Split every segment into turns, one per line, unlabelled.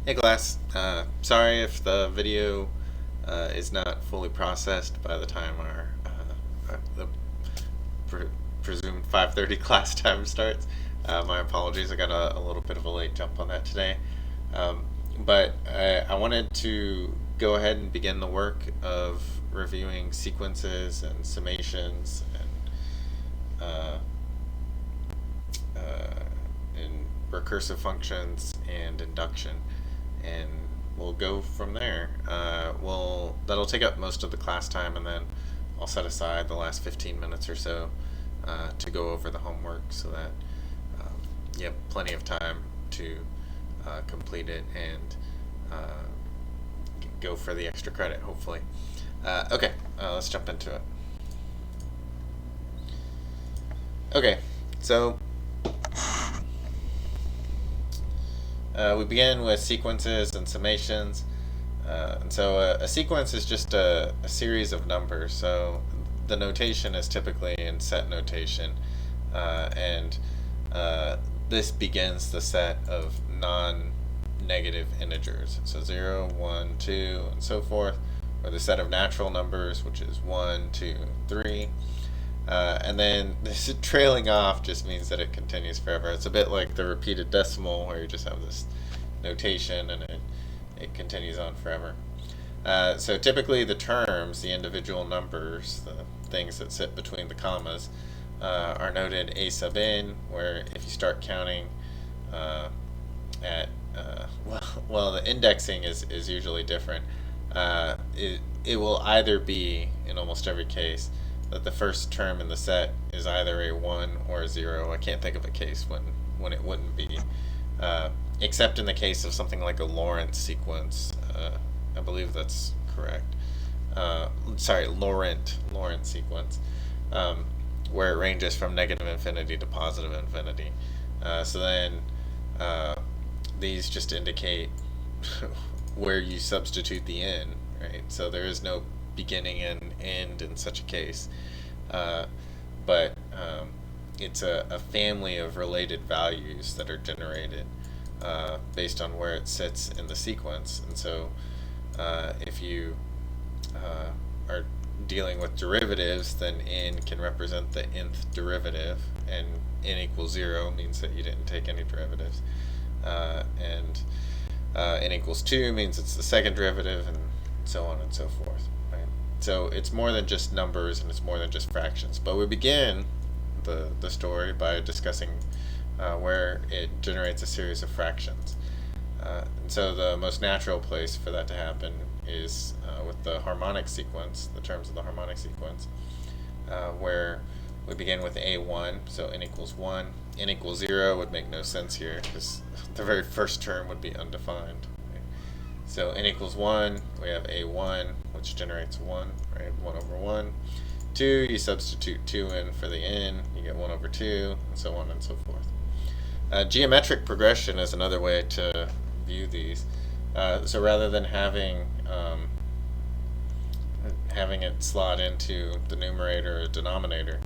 Hey class, sorry if the video is not fully processed by the time the presumed 5:30 class time starts. My apologies, I got a little bit of a late jump on that today. But I wanted to go ahead and begin the work of reviewing sequences and summations and recursive functions and induction, and we'll go from there. That'll take up most of the class time, and then I'll set aside the last 15 minutes or so to go over the homework, so that you have plenty of time to complete it and go for the extra credit, hopefully. Okay, let's jump into it. Okay, so we begin with sequences and summations. And so a sequence is just a series of numbers. So the notation is typically in set notation. And this begins the set of non-negative integers. So 0, 1, 2, and so forth. Or the set of natural numbers, which is 1, 2, 3. And then this trailing off just means that it continues forever. It's a bit like the repeated decimal, where you just have this notation and it continues on forever. So typically the terms, the individual numbers, the things that sit between the commas, are noted a sub n, where if you start counting at, well, the indexing is usually different. It will either be, in almost every case, that the first term in the set is either a 1 or a 0. I can't think of a case when it wouldn't be, except in the case of something like a Lorentz sequence. I believe that's correct. Sorry, Laurent sequence, where it ranges from negative infinity to positive infinity. So then these just indicate where you substitute the n, right? So there is no beginning and end in such a case, but it's a family of related values that are generated based on where it sits in the sequence. And so if you are dealing with derivatives, then n can represent the nth derivative, and n equals 0 means that you didn't take any derivatives, and n equals 2 means it's the second derivative, and so on and so forth. So it's more than just numbers, and it's more than just fractions. But we begin the story by discussing where it generates a series of fractions. And so the most natural place for that to happen is with the harmonic sequence, the terms of the harmonic sequence, where we begin with a1, so n equals 1. N equals 0 would make no sense here, because the very first term would be undefined. So n equals 1, we have a1, which generates 1, right? 1 over 1. 2, you substitute 2n for the n, you get 1 over 2, and so on and so forth. Geometric progression is another way to view these. So rather than having it slot into the numerator or denominator,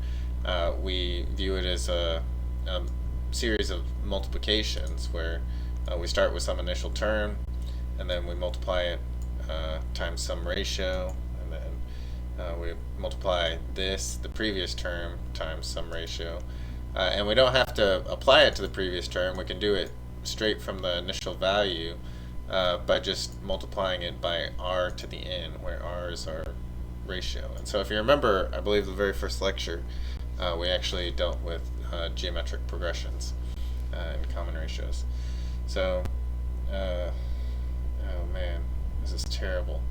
we view it as a series of multiplications, where we start with some initial term, and then we multiply it times some ratio, and then we multiply the previous term, times some ratio. And we don't have to apply it to the previous term. We can do it straight from the initial value by just multiplying it by r to the n, where r is our ratio. And so if you remember, I believe the very first lecture, we actually dealt with geometric progressions and common ratios. So, oh man, this is terrible.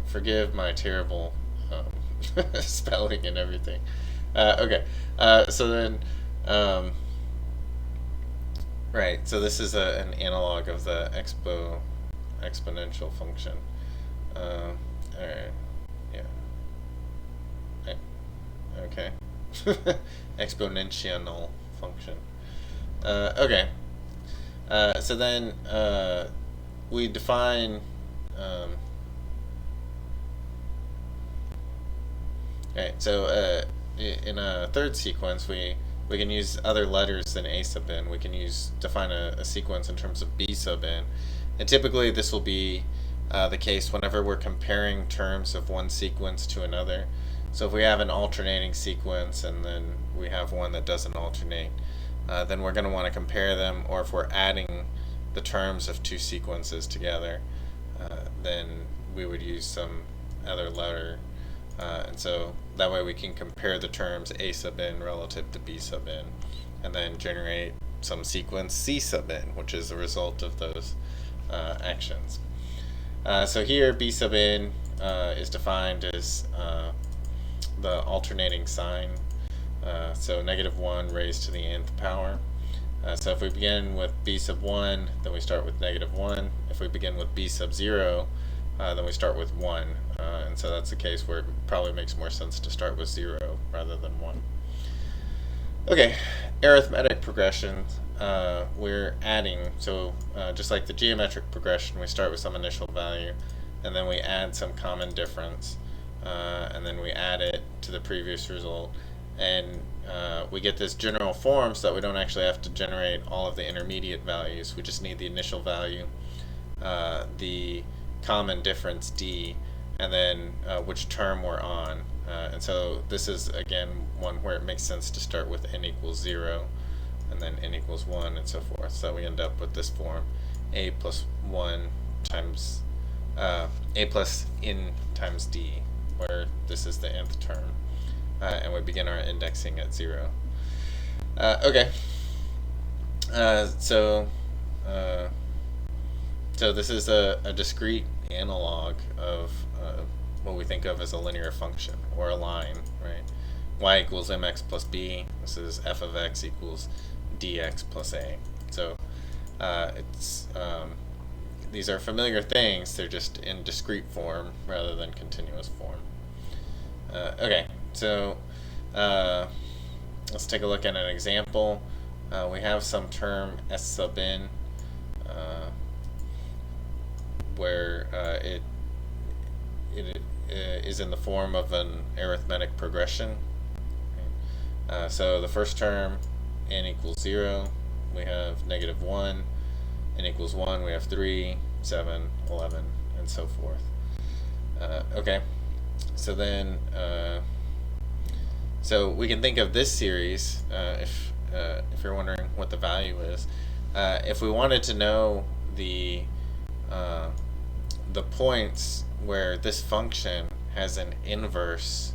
Forgive my terrible spelling and everything. Okay, so then, right, so this is an analog of the exponential function. Alright, yeah. Okay. Exponential function. Okay. So then we define right, so in a third sequence we can use other letters than a sub n. We can define a sequence in terms of b sub n, And typically this will be the case whenever we're comparing terms of one sequence to another. So if we have an alternating sequence and then we have one that doesn't alternate, then we're going to want to compare them, or if we're adding the terms of two sequences together, then we would use some other letter. And so that way we can compare the terms a sub n relative to b sub n, and then generate some sequence c sub n, which is the result of those actions. So here b sub n is defined as the alternating sign. So -1 raised to the nth power. So if we begin with b sub 1, then we start with -1. If we begin with b sub 0, then we start with 1. And so that's the case where it probably makes more sense to start with 0 rather than 1. Okay, arithmetic progressions, we're adding. So just like the geometric progression, we start with some initial value, and then we add some common difference, and then we add it to the previous result. And we get this general form so that we don't actually have to generate all of the intermediate values. We just need the initial value, the common difference d, and then which term we're on. And so this is, again, one where it makes sense to start with n equals 0, and then n equals 1, and so forth. So we end up with this form, a plus 1 times a plus n times d, where this is the nth term. And we begin our indexing at 0. Okay. So this is a discrete analog of what we think of as a linear function, or a line, right? Y equals mx plus b. This is f of x equals dx plus a. So these are familiar things. They're just in discrete form rather than continuous form. Okay, so let's take a look at an example. We have some term s sub n where it is in the form of an arithmetic progression. So the first term, n equals 0, we have -1, n equals 1, we have 3, 7, 11, and so forth. Okay, so then so we can think of this series, if you're wondering what the value is, if we wanted to know the points where this function has an inverse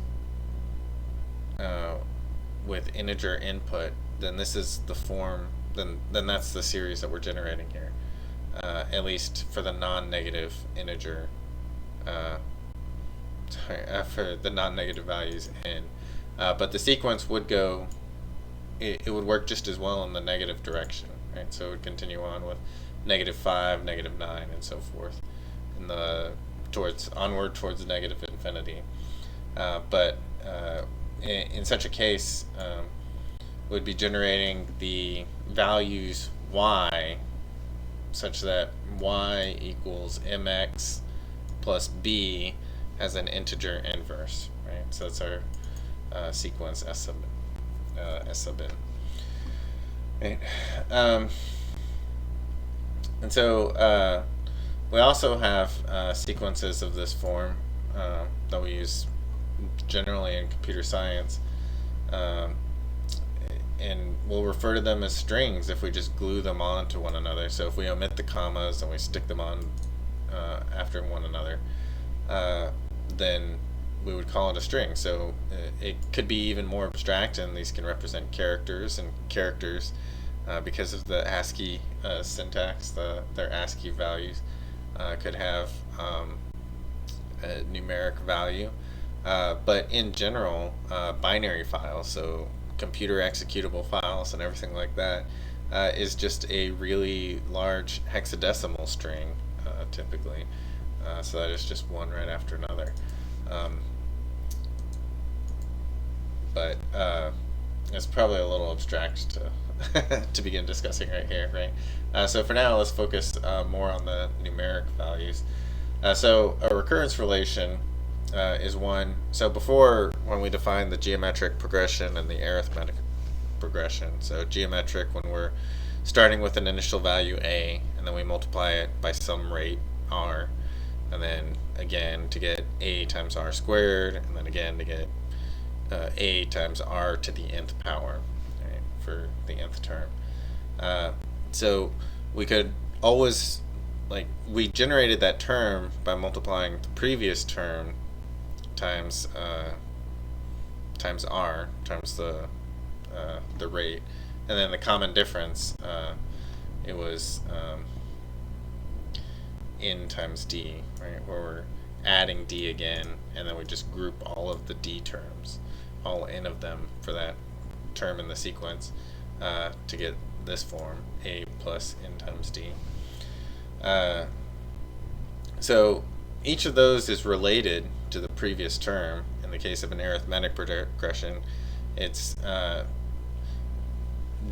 with integer input, then this is the form, then that's the series that we're generating here, at least for the non-negative integer, for the non-negative values n. But the sequence would go, it would work just as well in the negative direction, right? So it would continue on with -5, -9, and so forth, in the onward towards negative infinity. But in such a case, we'd be generating the values y such that y equals mx plus b has an integer inverse, right? So that's our sequence s sub n. Right? And so we also have sequences of this form that we use generally in computer science, and we'll refer to them as strings if we just glue them on to one another. So if we omit the commas and we stick them on after one another, then we would call it a string. So it could be even more abstract, and these can represent characters, and characters, because of the ASCII syntax, their ASCII values could have a numeric value. But in general, binary files, so computer executable files and everything like that, is just a really large hexadecimal string, typically. So that is just one right after another. But it's probably a little abstract to begin discussing right here, right? So for now, let's focus more on the numeric values. So a recurrence relation is one. So before, when we defined the geometric progression and the arithmetic progression, so geometric when we're starting with an initial value a, and then we multiply it by some rate r, and then again to get a times r squared, and then again to get a times r to the nth power, right, for the nth term. So we could always, we generated that term by multiplying the previous term times times r times the rate, and then the common difference, it was n times d, right, where we're adding d again, and then we just group all of the d terms, all n of them for that term in the sequence, to get this form, a plus n times d. So each of those is related to the previous term. In the case of an arithmetic progression, it's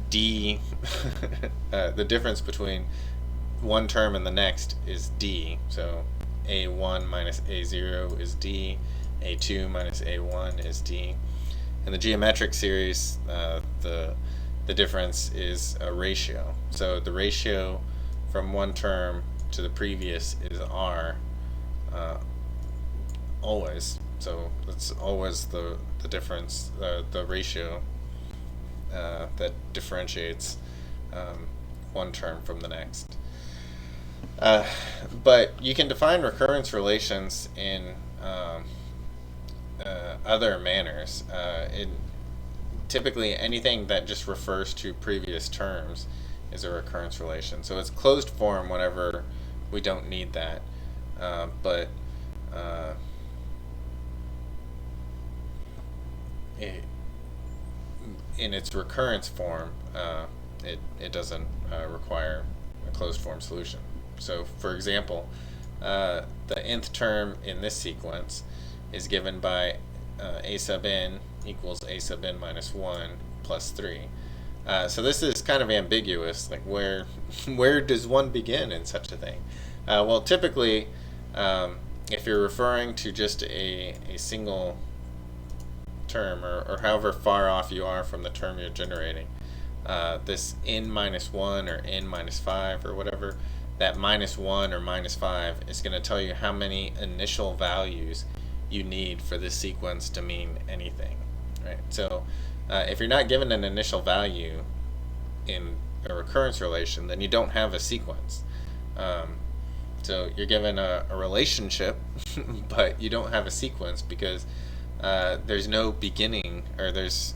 d, the difference between one term and the next is d. So a1 minus a0 is d, a2 minus a1 is d. In the geometric series, the difference is a ratio. So the ratio from one term to the previous is r, always. So it's always the difference, the ratio that differentiates one term from the next. But you can define recurrence relations in other manners. Typically, anything that just refers to previous terms is a recurrence relation. So it's closed form whenever we don't need that. But in its recurrence form, it doesn't require a closed form solution. So, for example, the nth term in this sequence is given by a sub n equals a sub n minus 1 plus 3. So this is kind of ambiguous. Like, where does one begin in such a thing? Well, typically, if you're referring to just a single term, or however far off you are from the term you're generating, this n minus 1 or n minus 5 or whatever, that minus 1 or minus 5 is going to tell you how many initial values you need for this sequence to mean anything, right? So if you're not given an initial value in a recurrence relation, then you don't have a sequence. So you're given a relationship, but you don't have a sequence because there's no beginning, or there's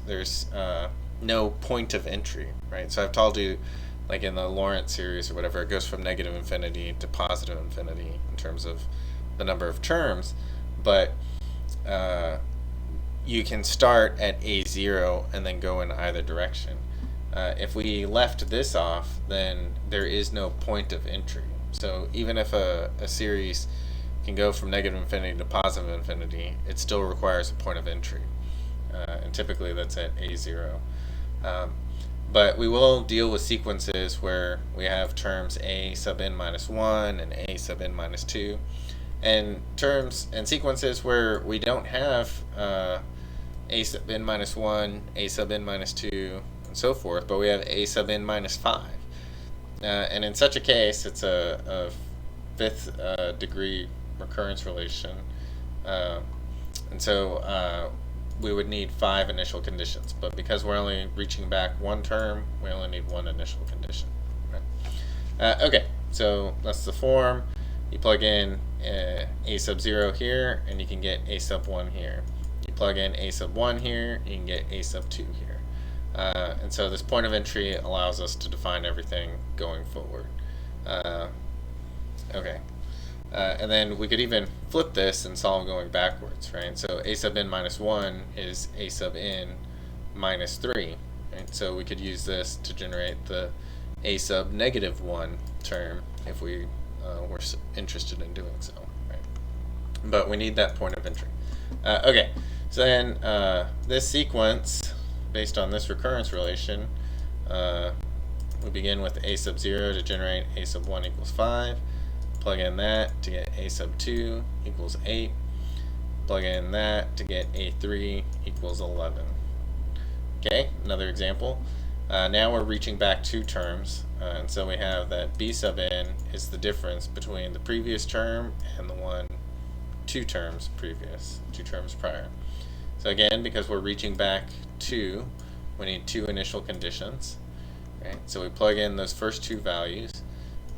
no point of entry, right? So I've told you, like in the Lorentz series or whatever, it goes from negative infinity to positive infinity in terms of the number of terms, but you can start at a0 and then go in either direction. If we left this off, then there is no point of entry. So even if a series can go from negative infinity to positive infinity, it still requires a point of entry, and typically that's at a0. But we will deal with sequences where we have terms a sub n minus 1 and a sub n minus 2, and terms and sequences where we don't have a sub n minus 1, a sub n minus 2, and so forth, but we have a sub n minus 5. And in such a case, it's a fifth degree recurrence relation, and so we would need 5 initial conditions, but because we're only reaching back one term, we only need 1 initial condition, right? Okay, so that's the form. You plug in a sub 0 here, and you can get a sub 1 here. You plug in a sub 1 here, you can get a sub 2 here. And so this point of entry allows us to define everything going forward. Okay. And then we could even flip this and solve going backwards, right? So a sub n minus 1 is a sub n minus 3, right? So we could use this to generate the a sub negative 1 term if we were interested in doing so, right? But we need that point of entry. Okay, so then this sequence, based on this recurrence relation, we begin with a sub 0 to generate a sub 1 equals 5. Plug in that to get a sub 2 equals 8. Plug in that to get a 3 equals 11. Okay, another example. Now we're reaching back 2 terms, and so we have that b sub n is the difference between the previous term and the one 2 terms prior. So again, because we're reaching back 2, we need 2 initial conditions. Right? So we plug in those first 2 values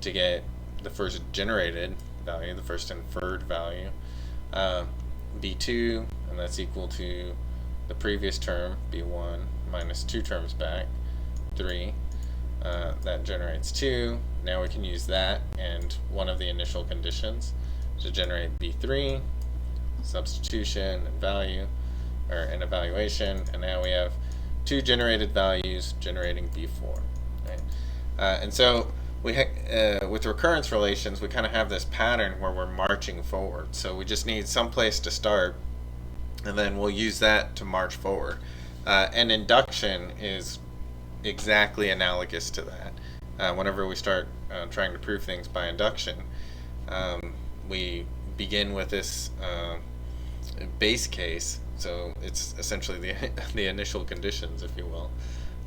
to get the first generated value, the first inferred value, b2, and that's equal to the previous term, b1, minus 2 terms back, 3. That generates 2. Now we can use that and one of the initial conditions to generate b3, substitution and value, or an evaluation, and now we have 2 generated values generating b4. Right? And so with recurrence relations, we kind of have this pattern where we're marching forward. So we just need some place to start, and then we'll use that to march forward. And induction is exactly analogous to that. Whenever we start trying to prove things by induction, we begin with this base case, so it's essentially the initial conditions, if you will.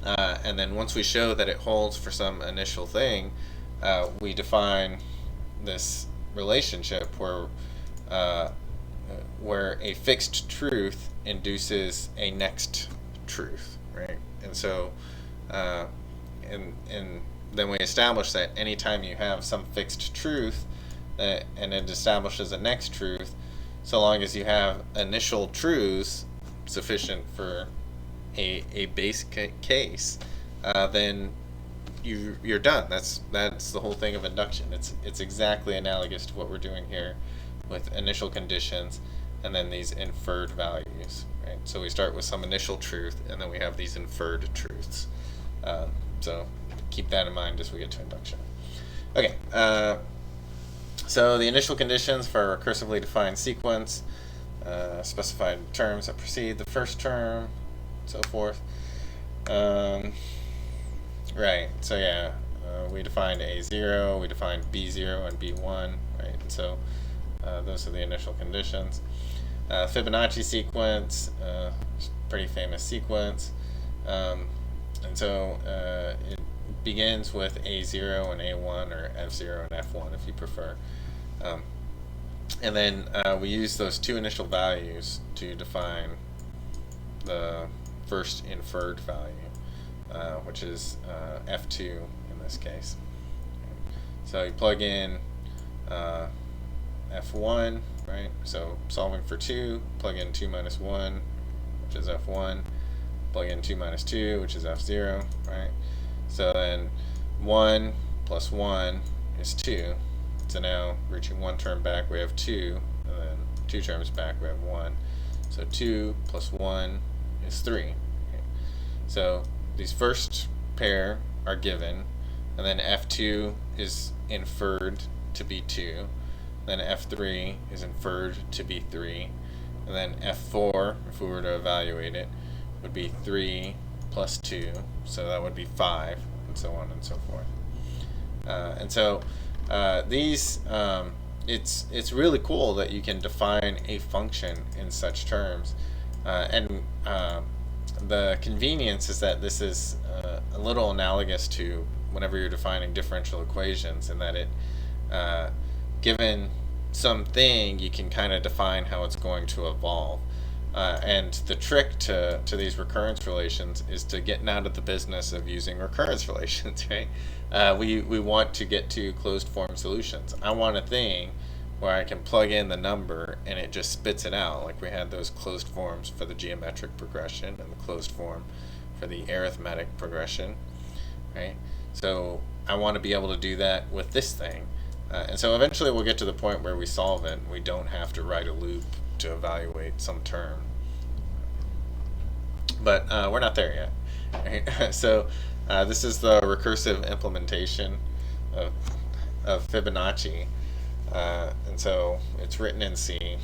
And then once we show that it holds for some initial thing, we define this relationship where a fixed truth induces a next truth, right? And so and then we establish that anytime you have some fixed truth and it establishes a next truth, so long as you have initial truths sufficient for a base case, then you're done. That's the whole thing of induction. It's exactly analogous to what we're doing here with initial conditions and then these inferred values. Right? So we start with some initial truth and then we have these inferred truths. So keep that in mind as we get to induction. Okay. So the initial conditions for a recursively defined sequence, specified terms that precede the first term, so forth. Right, so yeah, we defined A0, we defined B0 and B1, right? And so those are the initial conditions. Fibonacci sequence, pretty famous sequence. And so it begins with A0 and A1, or F0 and F1 if you prefer. And then we use those 2 initial values to define the first inferred value, which is F2 in this case. So you plug in F1, right? So solving for 2, plug in 2 minus 1, which is F1. Plug in 2 minus 2, which is F0, right? So then 1 plus 1 is 2. So now, reaching 1 term back, we have 2, and then 2 terms back, we have 1. So 2 plus 1 is 3. Okay. So these first pair are given, and then F2 is inferred to be 2. Then F3 is inferred to be 3. And then F4, if we were to evaluate it, would be 3 plus 2, so that would be 5, and so on and so forth. And so these, it's really cool that you can define a function in such terms. And the convenience is that this is a little analogous to whenever you're defining differential equations, in that it, given something, you can kind of define how it's going to evolve. And the trick to these recurrence relations is to get out of the business of using recurrence relations, right? We want to get to closed form solutions. I want a thing where I can plug in the number and it just spits it out, like we had those closed forms for the geometric progression and the closed form for the arithmetic progression, right? So I want to be able to do that with this thing. And so eventually we'll get to the point where we solve it and we don't have to write a loop to evaluate some term. But we're not there yet. Right? So this is the recursive implementation of Fibonacci. And so it's written in C.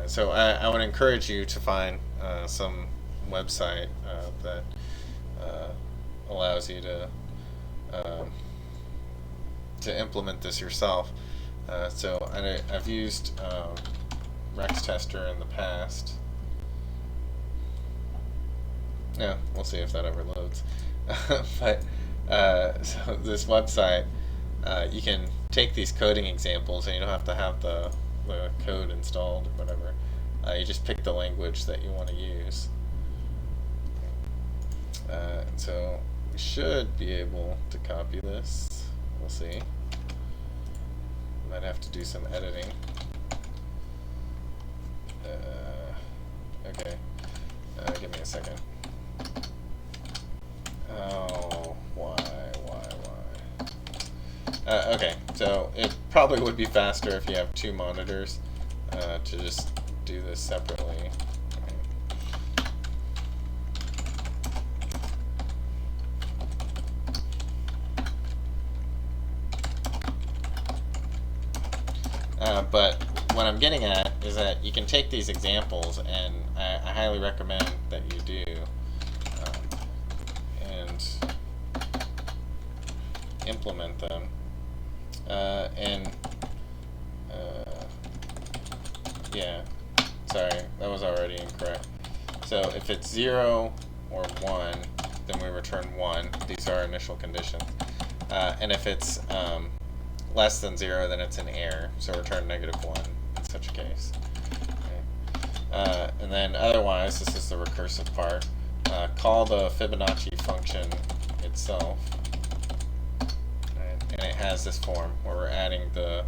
So I would encourage you to find some website that allows you to implement this yourself. So I've used Rex Tester in the past. Yeah, we'll see if that ever loads. But so this website, you can take these coding examples, and you don't have to have the code installed or whatever. You just pick the language that you want to use. So we should be able to copy this. We'll see. Might have to do some editing. Okay. Give me a second. Oh, why? Okay, so it probably would be faster if you have two monitors to just do this separately. But what I'm getting at is that you can take these examples, and I highly recommend that you do, and implement them. Yeah, sorry, that was already incorrect. So if it's 0 or 1, then we return 1. These are our initial conditions. And if it's less than 0, then it's an error, so return -1 in such a case. Okay. And then otherwise, this is the recursive part. Call the Fibonacci function itself, right? And it has this form where we're adding the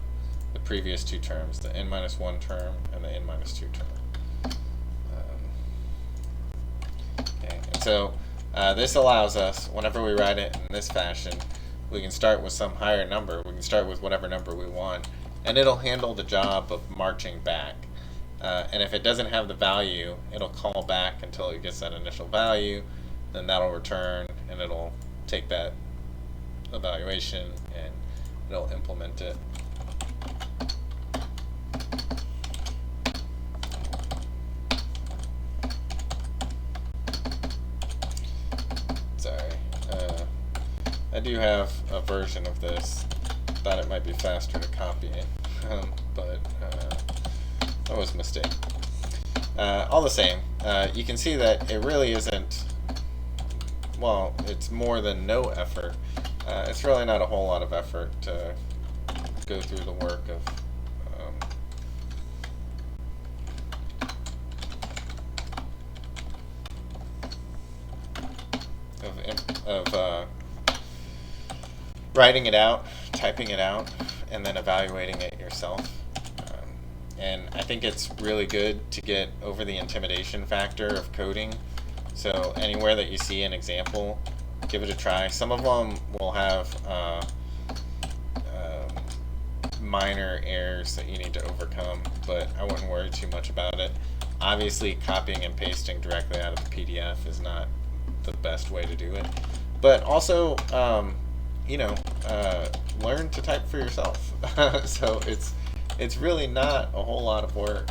previous two terms, the n-1 term and the n-2 term. Okay. And so this allows us, whenever we write it in this fashion, we can start with some higher number. We can start with whatever number we want, and it'll handle the job of marching back. And if it doesn't have the value, it'll call back until it gets that initial value, then that'll return, and it'll take that evaluation and it'll implement it. Sorry. I do have a version of this. Thought it might be faster to copy it, but that was a mistake. All the same, you can see that it really isn't, well, it's more than no effort. It's really not a whole lot of effort to go through the work of writing it out, typing it out, and then evaluating it yourself. And I think it's really good to get over the intimidation factor of coding. So anywhere that you see an example, give it a try. Some of them will have minor errors that you need to overcome, but I wouldn't worry too much about it. Obviously, copying and pasting directly out of the PDF is not the best way to do it. But also, learn to type for yourself. So it's really not a whole lot of work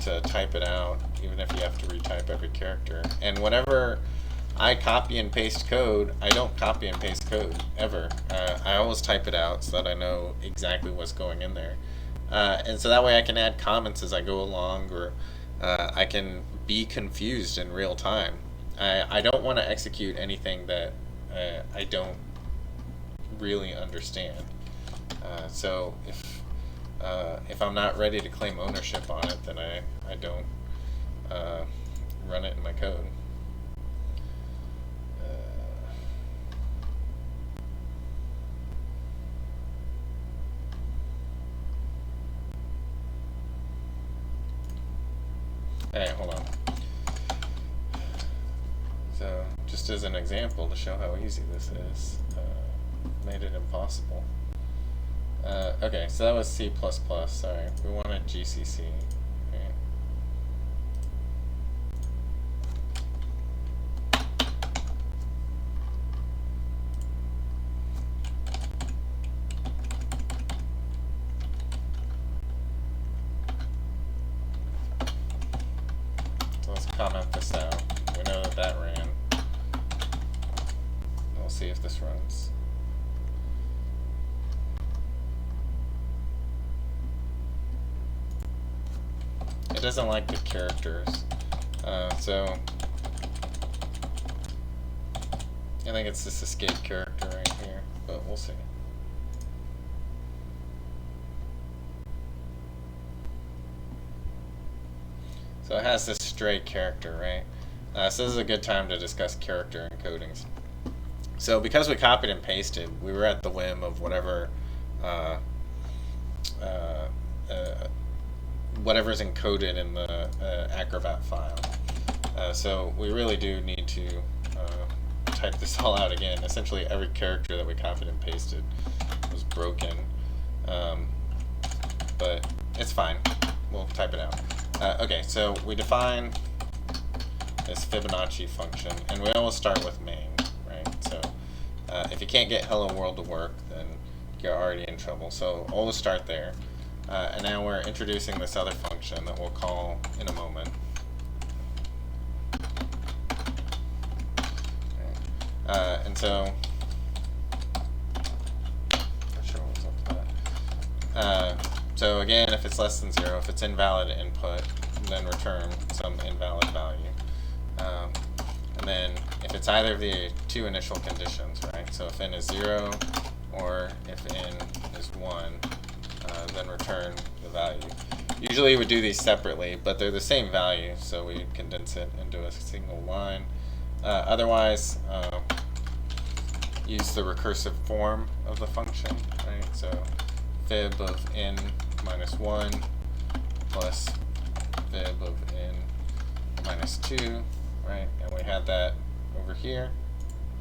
to type it out, even if you have to retype every character. And whenever I copy and paste code, I don't copy and paste code ever. I always type it out so that I know exactly what's going in there. And so that way I can add comments as I go along, or I can be confused in real time. I don't want to execute anything that I don't really understand. So if I'm not ready to claim ownership on it, then I don't run it in my code. Alright, hold on. So, just as an example to show how easy this is, made it impossible. Okay, so that was C++, sorry. We wanted GCC. Okay. So let's comment this out. We know that that ran. We'll see if this runs. It doesn't like the characters, so I think it's this escape character right here, but we'll see. So it has this stray character, right? So this is a good time to discuss character encodings. So because we copied and pasted, we were at the whim of whatever whatever's encoded in the Acrobat file. So we really do need to type this all out again. Essentially every character that we copied and pasted was broken, but it's fine. We'll type it out. Okay, so we define this Fibonacci function, and we always start with main, right? So if you can't get hello world to work, then you're already in trouble. So always start there. And now we're introducing this other function that we'll call in a moment. And so, not sure what's up with that. So again, if it's less than 0, if it's invalid input, then return some invalid value. And then if it's either of the two initial conditions, right? So if n is 0 or if n is 1, then return the value. Usually we do these separately, but they're the same value, so we condense it into a single line. Otherwise, use the recursive form of the function, right? So fib of n minus 1 plus fib of n minus 2, right? And we had that over here,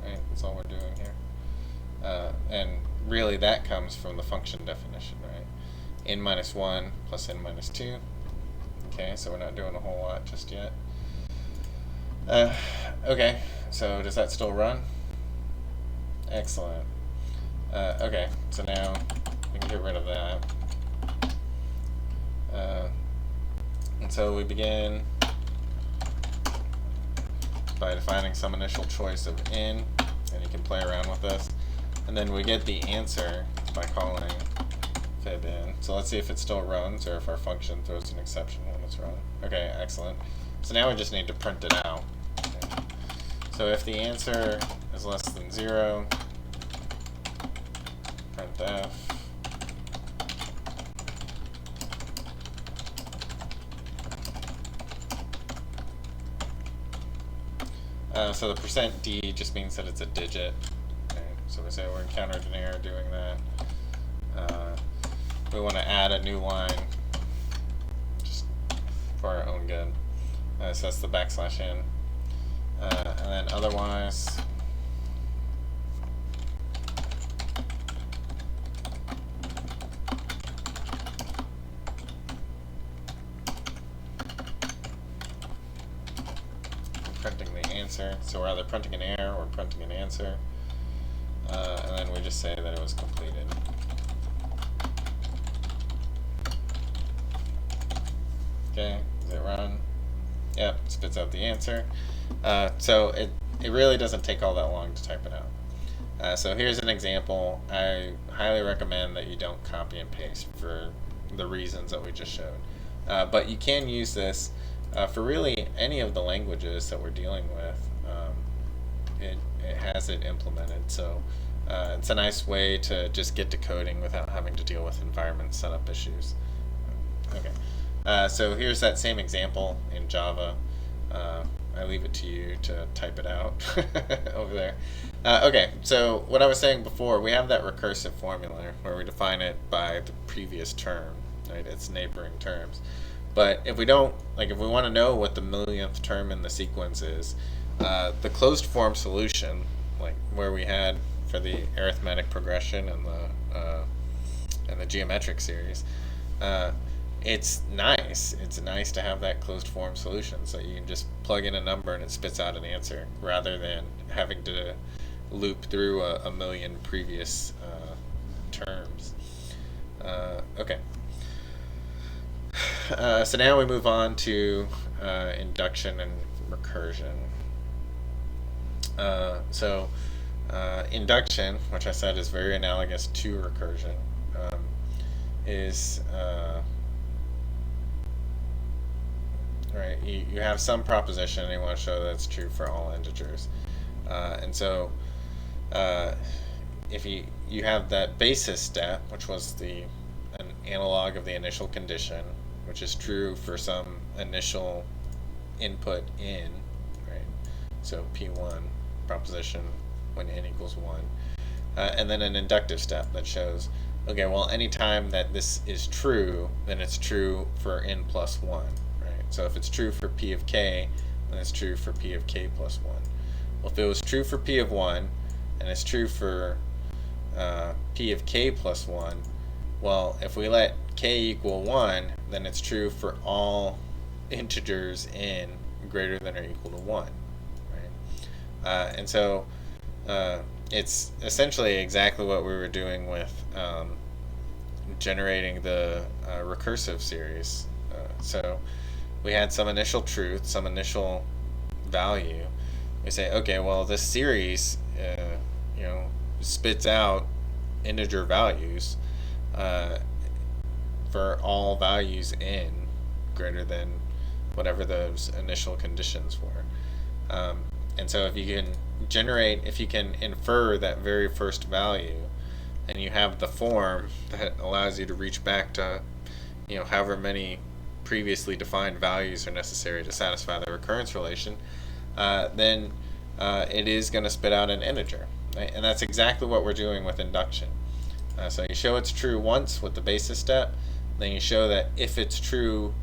right? That's all we're doing here. And really that comes from the function definition, right? N minus 1 plus n minus 2. Okay, so we're not doing a whole lot just yet. Okay, so does that still run? Excellent. Okay, so now we can get rid of that. And so we begin by defining some initial choice of n, and you can play around with this. And then we get the answer by calling fib in. So let's see if it still runs or if our function throws an exception when it's run. Okay, excellent. So now we just need to print it out. Okay. So if the answer is less than 0, printf. So the %d just means that it's a digit. Okay. So we say we encountered an error doing that. We want to add a new line just for our own good. So that's the \n. And then otherwise, printing the answer. So we're either printing an error or printing an answer. And then we just say that it was completed. Okay, does it run? Yep, spits out the answer. So it really doesn't take all that long to type it out. So here's an example. I highly recommend that you don't copy and paste for the reasons that we just showed. But you can use this for really any of the languages that we're dealing with. It has it implemented. So it's a nice way to just get to coding without having to deal with environment setup issues. Okay. So here's that same example in Java. I leave it to you to type it out over there. Okay, so what I was saying before, we have that recursive formula where we define it by the previous term, right? Its neighboring terms. But if we don't, like if we want to know what the millionth term in the sequence is, the closed form solution, like where we had for the arithmetic progression and the geometric series, it's nice. It's nice to have that closed form solution, so you can just plug in a number and it spits out an answer, rather than having to loop through a million previous terms. Okay. So now we move on to induction and recursion. Induction, which I said is very analogous to recursion, is right. You have some proposition and you want to show that it's true for all integers, and so if you have that basis step, which was an analog of the initial condition, which is true for some initial input n, right? So P1 proposition when n equals 1. And then an inductive step that shows, okay, well, anytime that this is true, then it's true for n plus 1, right? So if it's true for P of k, then it's true for P of k plus 1. Well, if it was true for P of 1, and it's true for P of k plus 1, well, if we let k equal 1, then it's true for all integers n greater than or equal to 1, right? And so it's essentially exactly what we were doing with generating the recursive series. So we had some initial truth, some initial value. We say, okay, well, this series, spits out integer values for all values n greater than whatever those initial conditions were. And so if you can infer that very first value, and you have the form that allows you to reach back to, however many previously defined values are necessary to satisfy the recurrence relation, then it is going to spit out an integer. Right? And that's exactly what we're doing with induction. So you show it's true once with the basis step, then you show that if it's true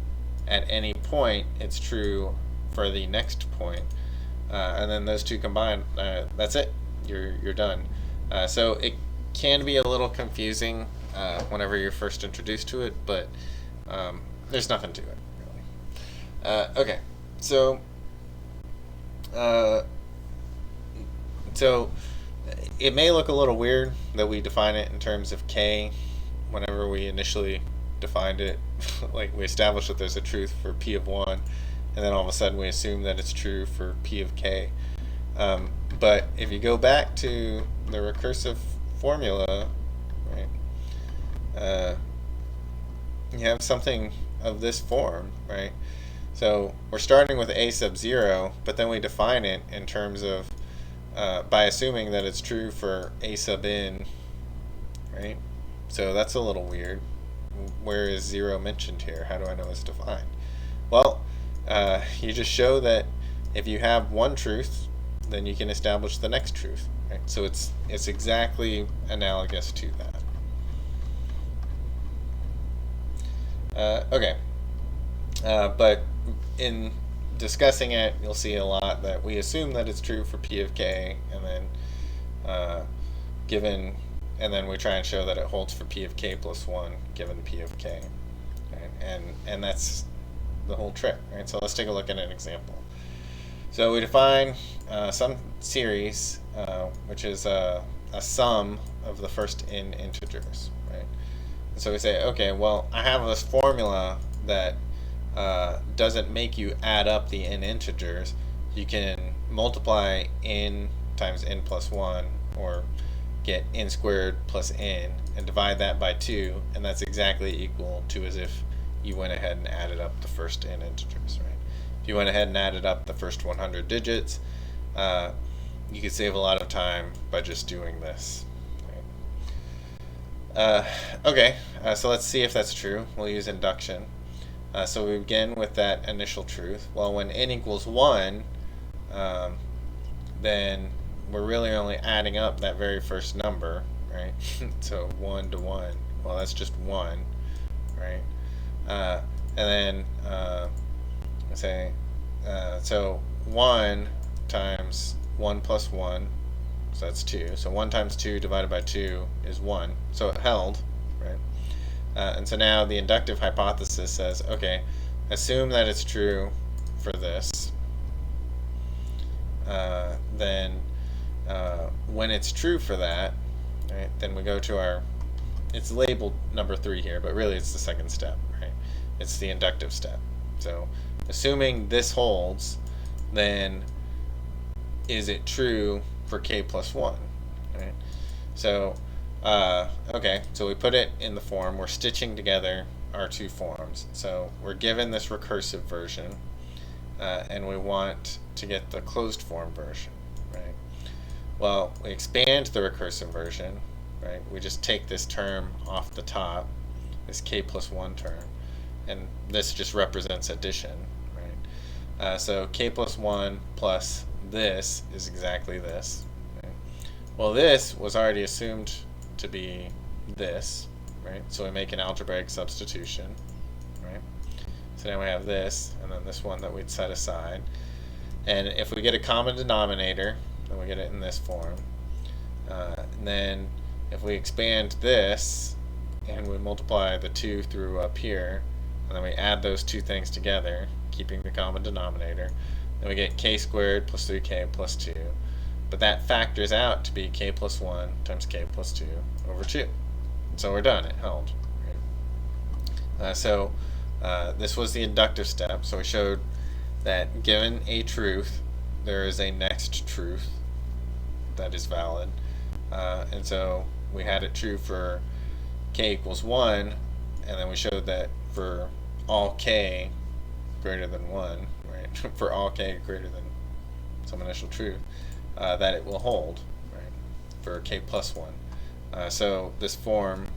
at any point, it's true for the next point. And then those two combined, that's it. You're done. So it can be a little confusing whenever you're first introduced to it, but there's nothing to it, really. Okay, so it may look a little weird that we define it in terms of k whenever we initially defined it. Like, we established that there's a truth for P of 1, and then all of a sudden we assume that it's true for P of k. But if you go back to the recursive formula, right, you have something of this form, right? So we're starting with a sub 0, but then we define it in terms of by assuming that it's true for a sub n, right? So that's a little weird. Where is 0 mentioned here? How do I know it's defined? Well, you just show that if you have one truth, then you can establish the next truth, right? So it's exactly analogous to that. Okay, but in discussing it, you'll see a lot that we assume that it's true for P of k, and then and then we try and show that it holds for P of k plus 1 given P of k, right? And that's the whole trick, right? So let's take a look at an example. So we define some series, which is a sum of the first n integers, right? And so we say, okay, well, I have this formula that doesn't make you add up the n integers. You can multiply n times n plus 1, or get n squared plus n, and divide that by 2, and that's exactly equal to as if you went ahead and added up the first n integers, right? If you went ahead and added up the first 100 digits, you could save a lot of time by just doing this. Right? Okay, so let's see if that's true. We'll use induction. So we begin with that initial truth. Well, when n equals 1, then we're really only adding up that very first number, right? So 1 to 1, well, that's just 1, right? And then let's say, so 1 times 1 plus 1, so that's 2. So 1 times 2 divided by 2 is 1, so it held, right? And so now the inductive hypothesis says, okay, assume that it's true for this, then when it's true for that, right, then we go to our, it's labeled number 3 here, but really it's the second step, right? It's the inductive step. So assuming this holds, then is it true for k plus 1, right? So okay, so we put it in the form, we're stitching together our two forms. So we're given this recursive version, and we want to get the closed form version, right? Well, we expand the recursive version, right? We just take this term off the top, this k plus 1 term, and this just represents addition, right? So k plus 1 plus this is exactly this. Right? Well, this was already assumed to be this, right? So we make an algebraic substitution, right? So now we have this, and then this one that we'd set aside. And if we get a common denominator, then we get it in this form. And then if we expand this, and we multiply the 2 through up here, and then we add those two things together, keeping the common denominator, then we get k squared plus 3k plus 2. But that factors out to be k plus 1 times k plus 2 over 2. So we're done. It held. Right? This was the inductive step. So we showed that given a truth, there is a next truth that is valid. And so we had it true for k equals 1, and then we showed that for all k greater than 1, right? For all k greater than some initial truth, that it will hold, right? For k plus 1. So this form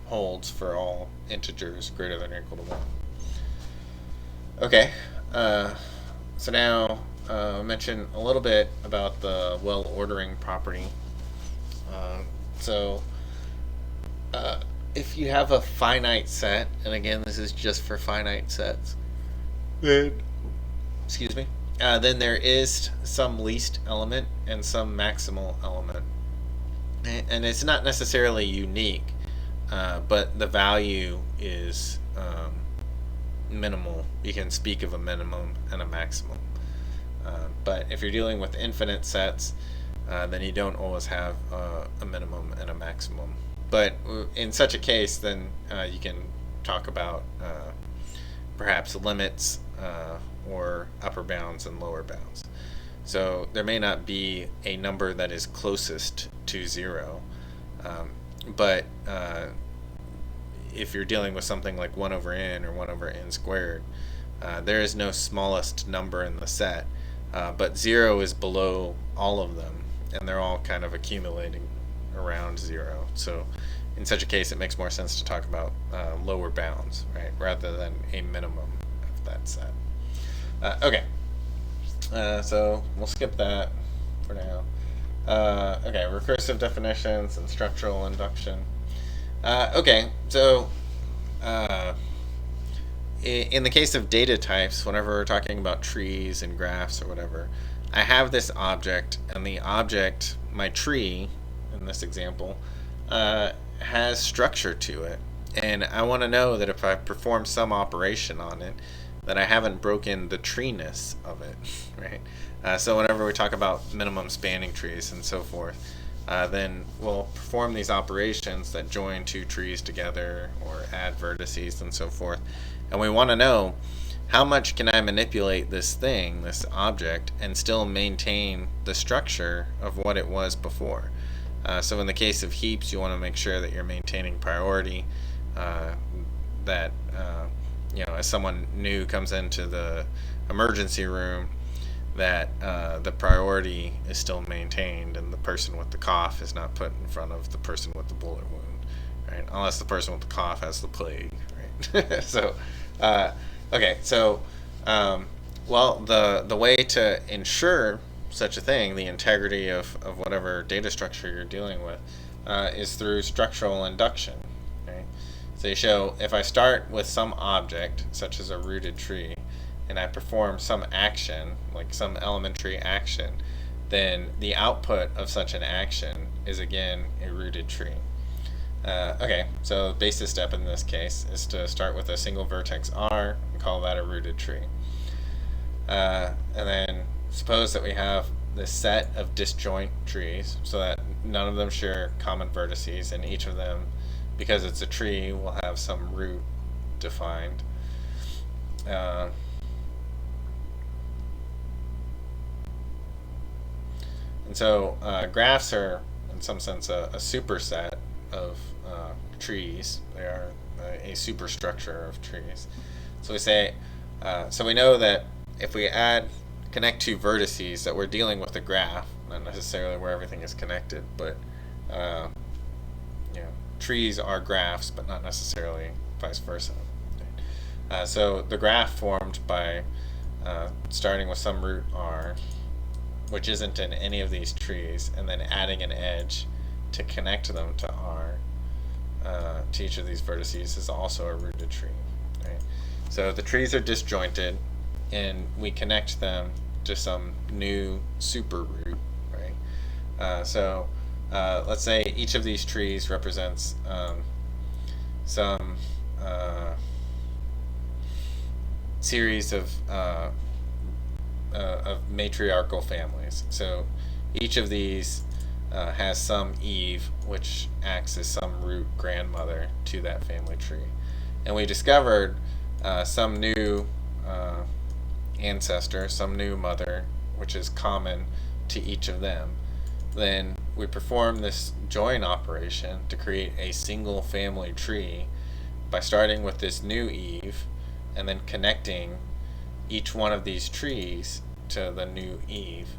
holds for all integers greater than or equal to 1. Okay, so now I'll mention a little bit about the well-ordering property. If you have a finite set, and again this is just for finite sets, then there is some least element and some maximal element, and it's not necessarily unique, but the value is minimal. You can speak of a minimum and a maximum, but if you're dealing with infinite sets, then you don't always have a minimum and a maximum. But in such a case, then you can talk about perhaps limits or upper bounds and lower bounds. So there may not be a number that is closest to 0, but if you're dealing with something like 1 over n or 1 over n squared, there is no smallest number in the set, but 0 is below all of them, and they're all kind of accumulating around 0. So in such a case, it makes more sense to talk about lower bounds, right, rather than a minimum of that set. Okay, so we'll skip that for now. Okay, recursive definitions and structural induction. Okay, so in the case of data types, whenever we're talking about trees and graphs or whatever, I have this object, and the object, my tree, in this example, has structure to it. And I want to know that if I perform some operation on it, that I haven't broken the treeness of it, right? So whenever we talk about minimum spanning trees and so forth, then we'll perform these operations that join two trees together or add vertices and so forth. And we want to know how much can I manipulate this thing, this object, and still maintain the structure of what it was before. So in the case of heaps, you want to make sure that you're maintaining priority, that as someone new comes into the emergency room, that the priority is still maintained and the person with the cough is not put in front of the person with the bullet wound, right? Unless the person with the cough has the plague, right? So, okay, so the way to ensure such a thing, the integrity of whatever data structure you're dealing with, is through structural induction, right? So you show if I start with some object, such as a rooted tree, and I perform some action, like some elementary action, then the output of such an action is again a rooted tree. Okay, so basis step in this case is to start with a single vertex R and call that a rooted tree. And then suppose that we have this set of disjoint trees, so that none of them share common vertices, and each of them, because it's a tree, will have some root defined. And so graphs are, in some sense, a superset of trees. They are a superstructure of trees. So we say, so we know that if we connect two vertices, that we're dealing with a graph, not necessarily where everything is connected, but trees are graphs, but not necessarily vice versa. So the graph formed by starting with some root r, which isn't in any of these trees, and then adding an edge to connect them to r, to each of these vertices, is also a rooted tree. Right? So the trees are disjointed, and we connect them to some new super root. Right? So let's say each of these trees represents some series of matriarchal families. So each of these has some Eve, which acts as some root grandmother to that family tree. And we discovered some new ancestor, some new mother, which is common to each of them. Then we perform this join operation to create a single family tree by starting with this new Eve and then connecting each one of these trees to the new Eve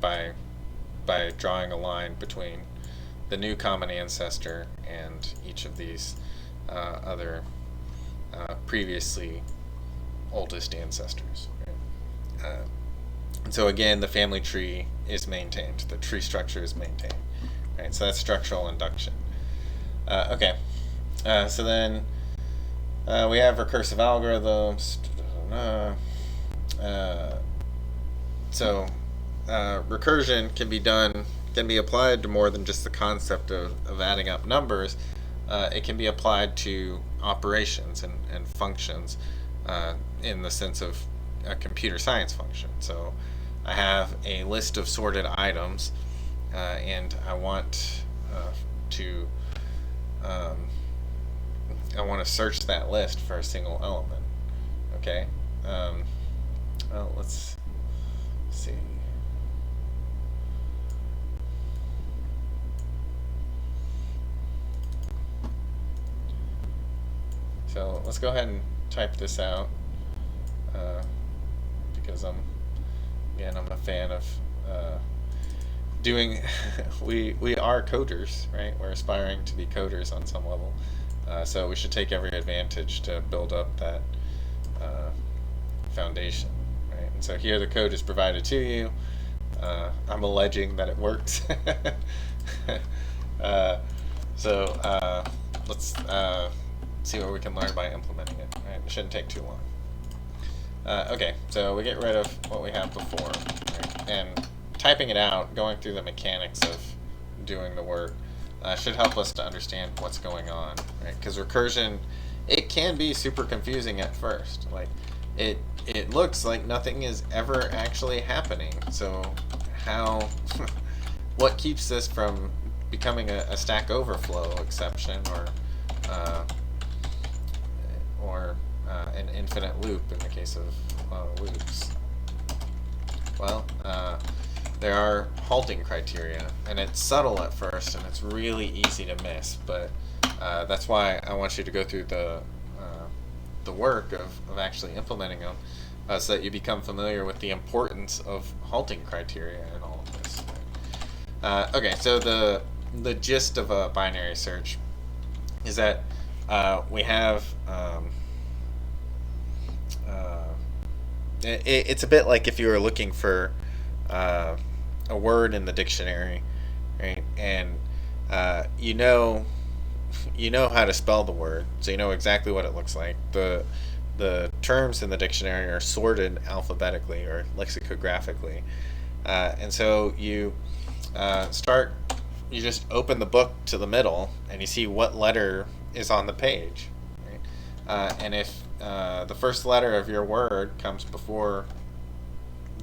by drawing a line between the new common ancestor and each of these other previously oldest ancestors. Right? And so again, the family tree is maintained. The tree structure is maintained. Right? So that's structural induction. Okay. So then we have recursive algorithms. So recursion can be applied to more than just the concept of adding up numbers. It can be applied to operations and functions in the sense of a computer science function. So I have a list of sorted items, and I want to search that list for a single element. Okay. Well, let's see. So let's go ahead and type this out, because I'm a fan of doing. we are coders, right? We're aspiring to be coders on some level, so we should take every advantage to build up that foundation, right? And so here the code is provided to you. I'm alleging that it works. So let's see what we can learn by implementing it. Right? It shouldn't take too long. Okay, so we get rid of what we have before, right? And typing it out, going through the mechanics of doing the work, should help us to understand what's going on, right? Because recursion, it can be super confusing at first. Like, it looks like nothing is ever actually happening. So how, what keeps this from becoming a Stack Overflow exception, or an infinite loop in the case of loops? Well, there are halting criteria, and it's subtle at first, and it's really easy to miss. But that's why I want you to go through the work of actually implementing them, so that you become familiar with the importance of halting criteria in all of this. Okay, so the gist of a binary search is that we have it's a bit like if you were looking for a word in the dictionary, right? And you know how to spell the word, so you know exactly what it looks like. The terms in the dictionary are sorted alphabetically or lexicographically, and so you just open the book to the middle and you see what letter is on the page, right? And if the first letter of your word comes before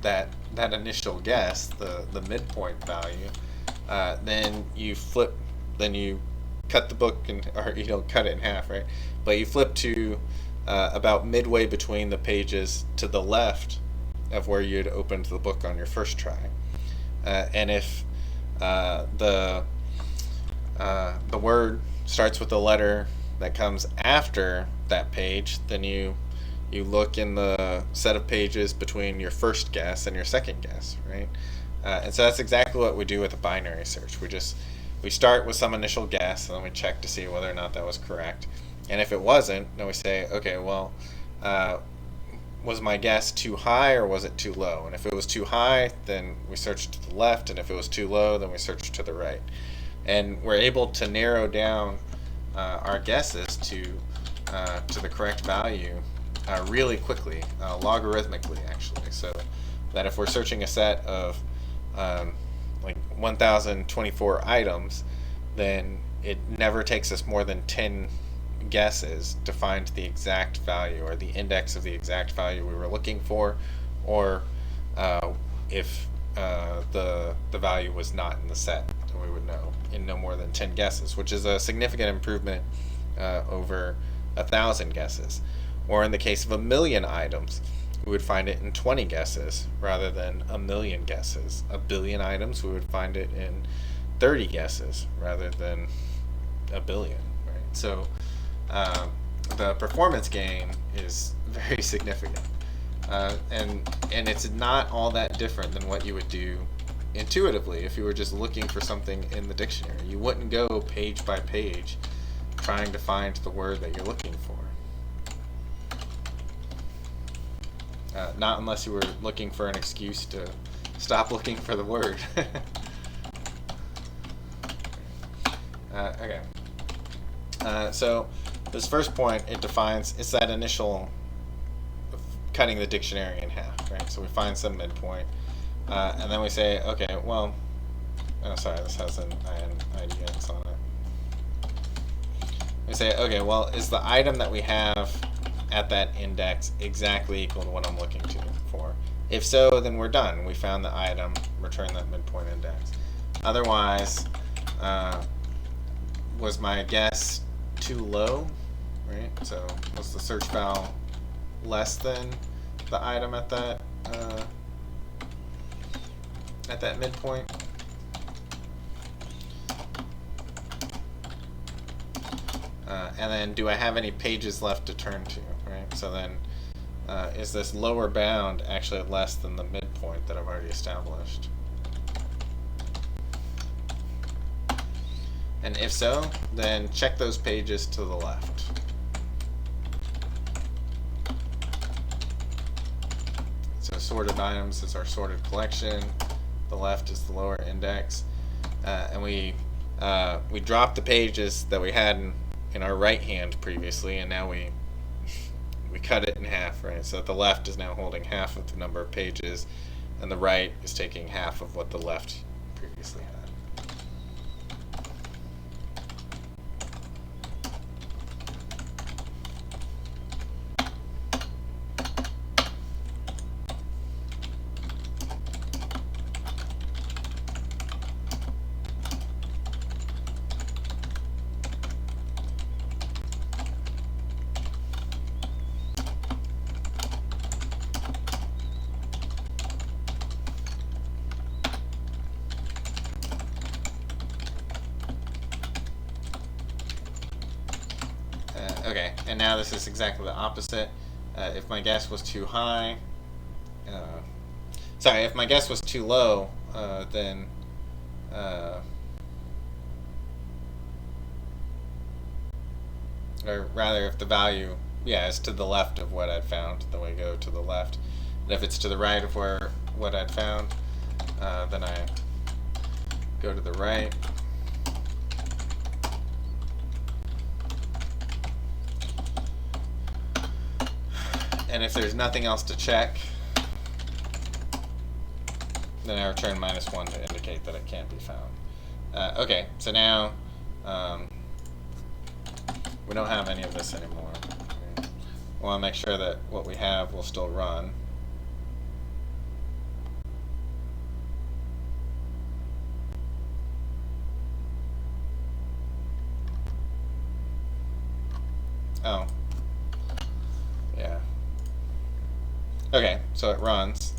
that initial guess, the midpoint value, then you cut the book, or you don't cut it in half, right? But you flip to about midway between the pages to the left of where you'd opened the book on your first try. And if the word starts with the letter that comes after that page, then you you look in the set of pages between your first guess and your second guess, right? And so that's exactly what we do with a binary search. We start with some initial guess, and then we check to see whether or not that was correct. And if it wasn't, then we say, okay, well, was my guess too high or was it too low? And if it was too high, then we search to the left, and if it was too low, then we search to the right. And we're able to narrow down our guesses to the correct value really quickly, logarithmically actually. So that if we're searching a set of like 1,024 items, then it never takes us more than 10 guesses to find the exact value or the index of the exact value we were looking for, or if the value was not in the set, then we would know in no more than 10 guesses, which is a significant improvement over 1,000 guesses. Or in the case of 1,000,000 items, we would find it in 20 guesses rather than 1,000,000 guesses. 1,000,000,000 items, we would find it in 30 guesses rather than 1,000,000,000. Right? So the performance gain is very significant, and it's not all that different than what you would do intuitively if you were just looking for something in the dictionary. You wouldn't go page by page trying to find the word that you're looking for. Not unless you were looking for an excuse to stop looking for the word. Okay. So this first point, it's that initial cutting the dictionary in half, right? So we find some midpoint, and then we say, okay, well, oh, sorry, this has an IDX on it. We say, okay, well, is the item that we have at that index exactly equal to what I'm looking for? If so, then we're done. We found the item, return that midpoint index. Otherwise, was my guess too low, right? So was the search val less than the item at that midpoint? And then do I have any pages left to turn to, right? So then is this lower bound actually less than the midpoint that I've already established? And if so, then check those pages to the left. So sorted items is our sorted collection. The left is the lower index. And we dropped the pages that we had in our right hand previously, and now we cut it in half, right? So that the left is now holding half of the number of pages, and the right is taking half of what the left previously had. Okay, and now this is exactly the opposite. If my guess was too high, if my guess was too low, then or rather, if the value, is to the left of what I'd found, then we go to the left. And if it's to the right of what I'd found, then I go to the right. And if there's nothing else to check, then I return -1 to indicate that it can't be found. Okay, so now we don't have any of this anymore. We want to make sure that what we have will still run. Oh. Yeah. Okay, so it runs.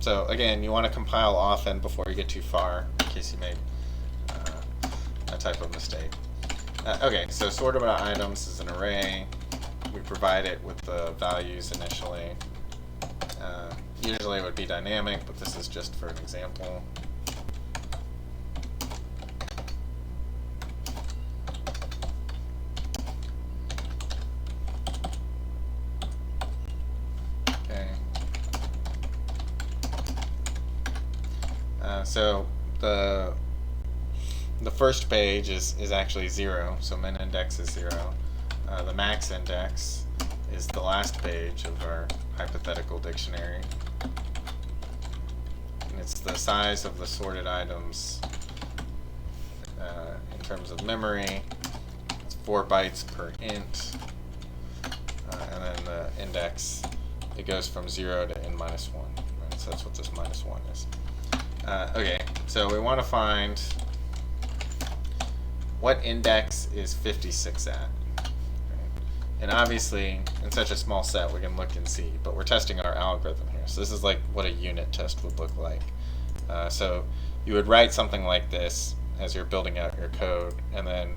So again, you want to compile often before you get too far, in case you made a type of mistake. Okay, so sorted by items is an array. we provide it with the values initially. Usually it would be dynamic, but this is just for an example. Okay. So the first page is actually 0, so min index is 0. The max index is the last page of our hypothetical dictionary. And it's the size of the sorted items in terms of memory. It's 4 bytes per int. And then the index, it goes from 0 to n minus 1. Right? So that's what this minus 1 is. Okay, so we want to find what index is 56 at. And obviously, in such a small set, we can look and see, but we're testing our algorithm here. So this is like what a unit test would look like. So you would write something like this as you're building out your code, and then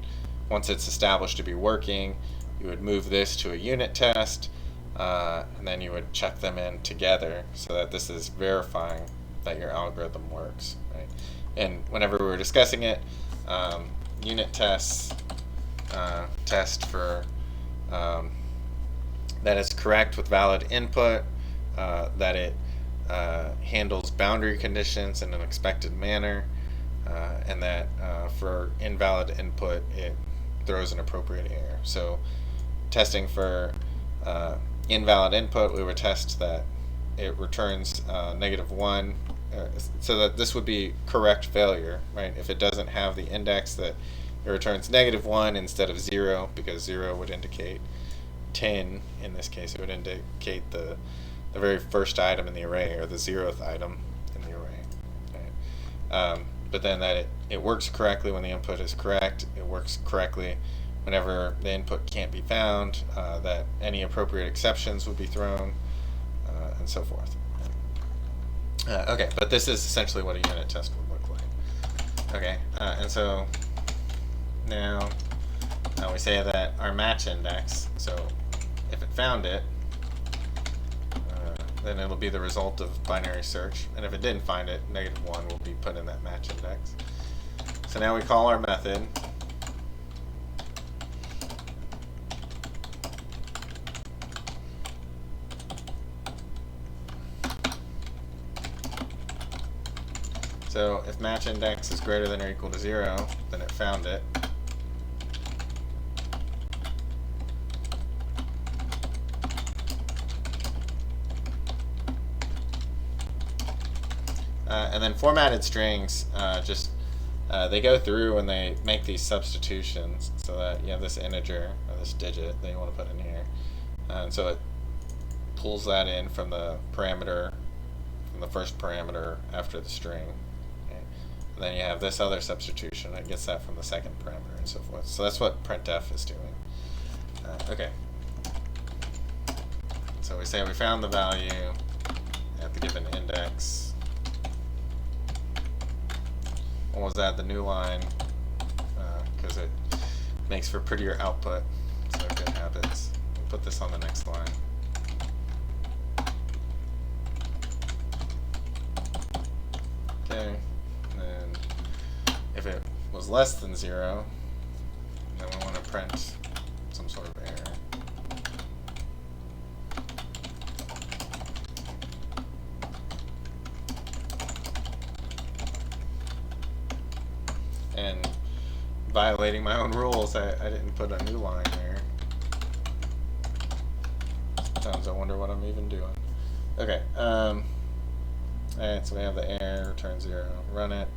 once it's established to be working, you would move this to a unit test, and then you would check them in together so that this is verifying that your algorithm works. Right? And whenever we were discussing it, unit tests test for that it's correct with valid input, that it handles boundary conditions in an expected manner, and that for invalid input it throws an appropriate error. So testing for invalid input, we would test that it returns -1, so that this would be correct failure, right? If it doesn't have the index, that it returns -1 instead of 0, because 0 would indicate 10. In this case, it would indicate the very first item in the array, or the 0th item in the array. Right? But then that it works correctly when the input is correct. It works correctly whenever the input can't be found, that any appropriate exceptions would be thrown, and so forth. Okay, but this is essentially what a unit test would look like. Okay, and so now we say that our match index, so if it found it, then it'll be the result of binary search, and if it didn't find it, -1 will be put in that match index. So now we call our method. So if match index is greater than or equal to 0, then it found it. And then formatted strings they go through and they make these substitutions so that you have this integer or this digit that you want to put in here. And so it pulls that in from the parameter, from the first parameter after the string. And then you have this other substitution, it gets that from the second parameter, and so forth. So that's what printf is doing. Okay. So we say we found the value at the given index. What was that? The new line, because it makes for prettier output. So good habits. We'll put this on the next line. Okay. If it was less than 0, then we want to print some sort of error. And violating my own rules, I didn't put a new line there. Sometimes I wonder what I'm even doing. Okay. Alright, so we have the error, return 0, run it.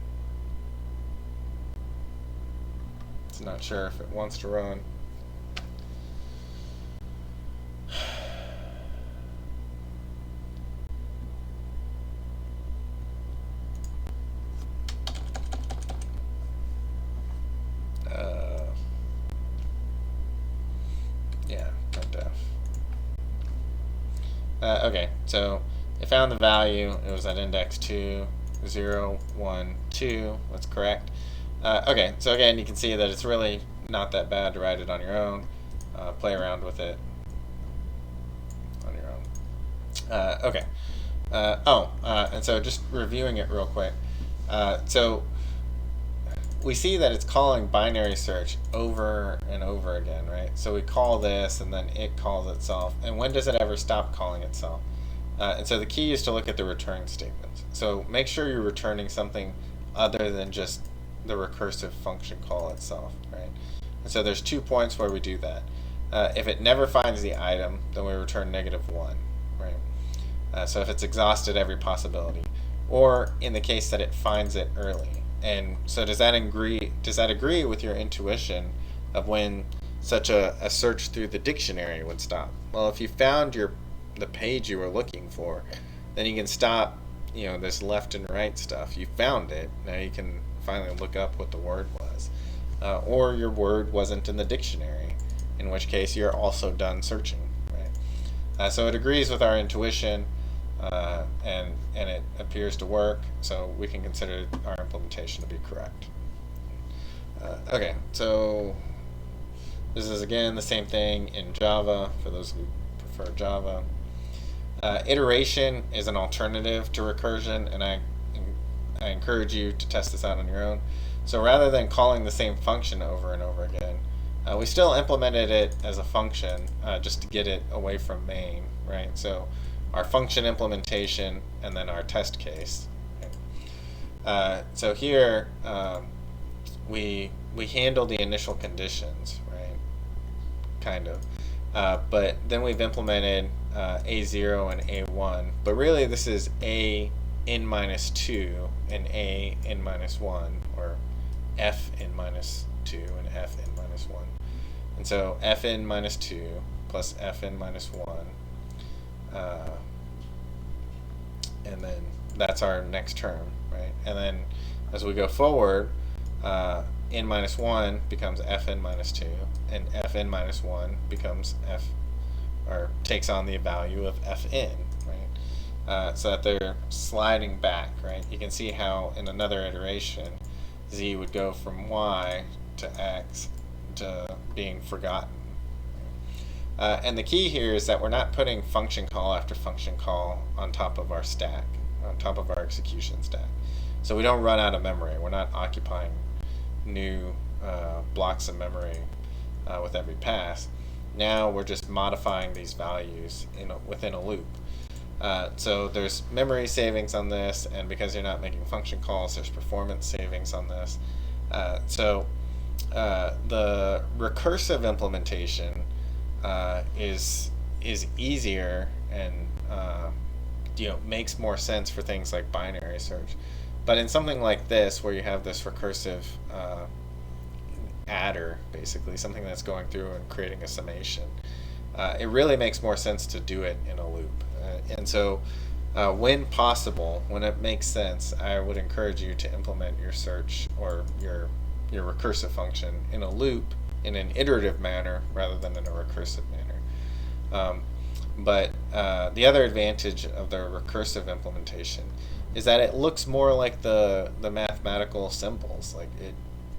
Not sure if it wants to run. Yeah, printf. Okay, so it found the value. It was at index 2, 0, 1, 2. That's correct. Okay, so again, you can see that it's really not that bad to write it on your own. Play around with it. on your own. Okay. And so just reviewing it real quick. So we see that it's calling binary search over and over again, right? So we call this, and then it calls itself. And when does it ever stop calling itself? And so the key is to look at the return statements. So make sure you're returning something other than just the recursive function call itself, right? And so there's 2 points where we do that. If it never finds the item, then we return -1, right? So if it's exhausted every possibility, or in the case that it finds it early. And so does that agree with your intuition of when such a search through the dictionary would stop? Well, if you found the page you were looking for, then you can stop, this left and right stuff. You found it. Now you can finally look up what the word was. Or your word wasn't in the dictionary, in which case you're also done searching, right? So it agrees with our intuition, and it appears to work, so we can consider our implementation to be correct. Okay, so this is again the same thing in Java, for those who prefer Java. Iteration is an alternative to recursion, and I encourage you to test this out on your own. So rather than calling the same function over and over again, we still implemented it as a function just to get it away from main, right? So our function implementation and then our test case. So here we handle the initial conditions, right? Kind of. But then we've implemented A0 and A1, but really this is A n minus 2 and A n minus 1, or F n minus 2 and F n minus 1. And so F n minus 2 plus F n minus 1, and then that's our next term, right? And then as we go forward, n minus 1 becomes Fn minus 2, and Fn minus 1 becomes takes on the value of Fn, right? So that they're sliding back, right? You can see how in another iteration, z would go from y to x to being forgotten. And the key here is that we're not putting function call after function call on top of our stack, on top of our execution stack. So we don't run out of memory. We're not occupying new blocks of memory with every pass. Now we're just modifying these values within a loop. So there's memory savings on this, and because you're not making function calls, there's performance savings on this. So the recursive implementation is easier and makes more sense for things like binary search. But in something like this, where you have this recursive adder, basically something that's going through and creating a summation, it really makes more sense to do it in a loop. And so when possible, when it makes sense, I would encourage you to implement your search or your recursive function in a loop in an iterative manner rather than in a recursive manner. But the other advantage of the recursive implementation is that it looks more like the mathematical symbols. Like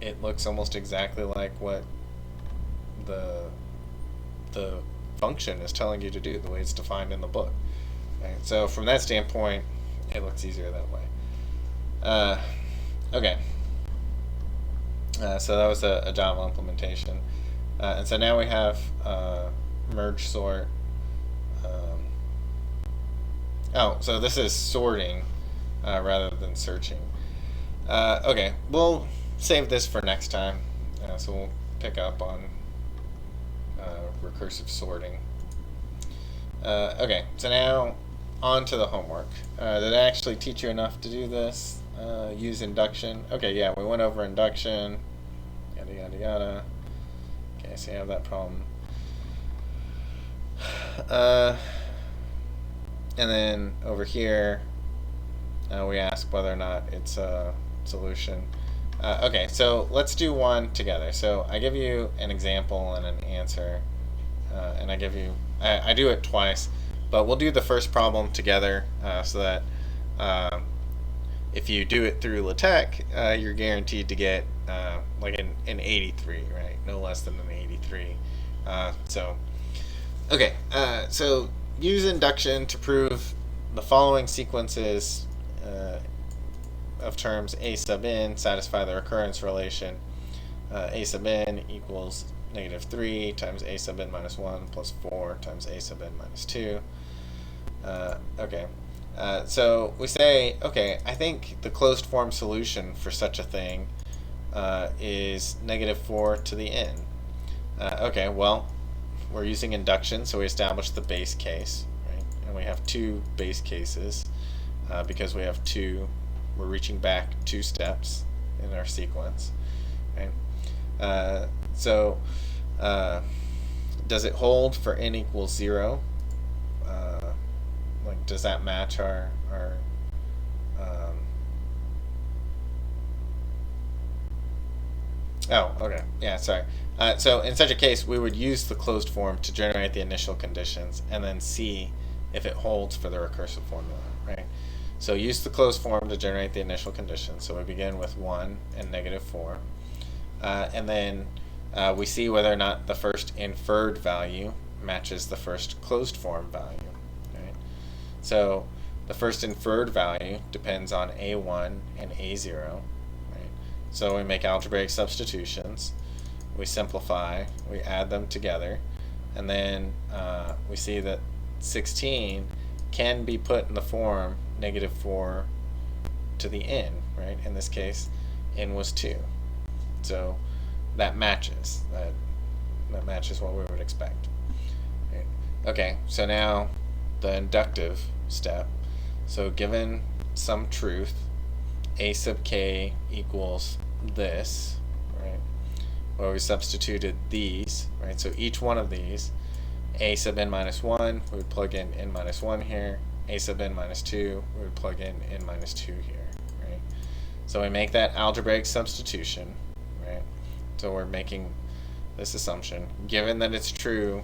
it looks almost exactly like what the function is telling you to do, the way it's defined in the book. Right? So from that standpoint, it looks easier that way. Okay. So that was a Java implementation. And so now we have merge sort. So this is sorting rather than searching. Okay, we'll save this for next time. So we'll pick up on recursive sorting. Okay, so now on to the homework. Did I actually teach you enough to do this? Use induction. Okay, yeah, we went over induction. Yada, yada, yada. Okay, so you have that problem. And then over here, we ask whether or not it's a solution. Okay, so let's do one together. So I give you an example and an answer, and I give you, I do it twice, but we'll do the first problem together so that if you do it through LaTeX, you're guaranteed to get like an 83, right? No less than an 83. So, okay, so use induction to prove the following sequences of terms a sub n satisfy the recurrence relation. A sub n equals -3 times a sub n minus 1 plus 4 times a sub n minus 2. Okay. So we say, okay, I think the closed form solution for such a thing is -4 to the n. Okay, well, we're using induction, so we establish the base case, right? And we have two base cases because we have two, we're reaching back 2 steps in our sequence, right? So does it hold for n equals 0? Like, does that match our oh, okay. Yeah, sorry. So in such a case, we would use the closed form to generate the initial conditions and then see if it holds for the recursive formula, right? So use the closed form to generate the initial conditions. So we begin with 1 and -4. And then we see whether or not the first inferred value matches the first closed form value, right? So the first inferred value depends on A1 and A0. So we make algebraic substitutions, we simplify, we add them together, and then we see that 16 can be put in the form -4 to the n, right? In this case, n was 2. So that matches. That matches what we would expect. Right? Okay, so now the inductive step. So given some truth, a sub k equals this, right? Where we substituted these, right? So each one of these, a sub n minus 1, we would plug in n minus 1 here. A sub n minus 2, we would plug in n minus 2 here, right? So we make that algebraic substitution, right? So we're making this assumption. Given that it's true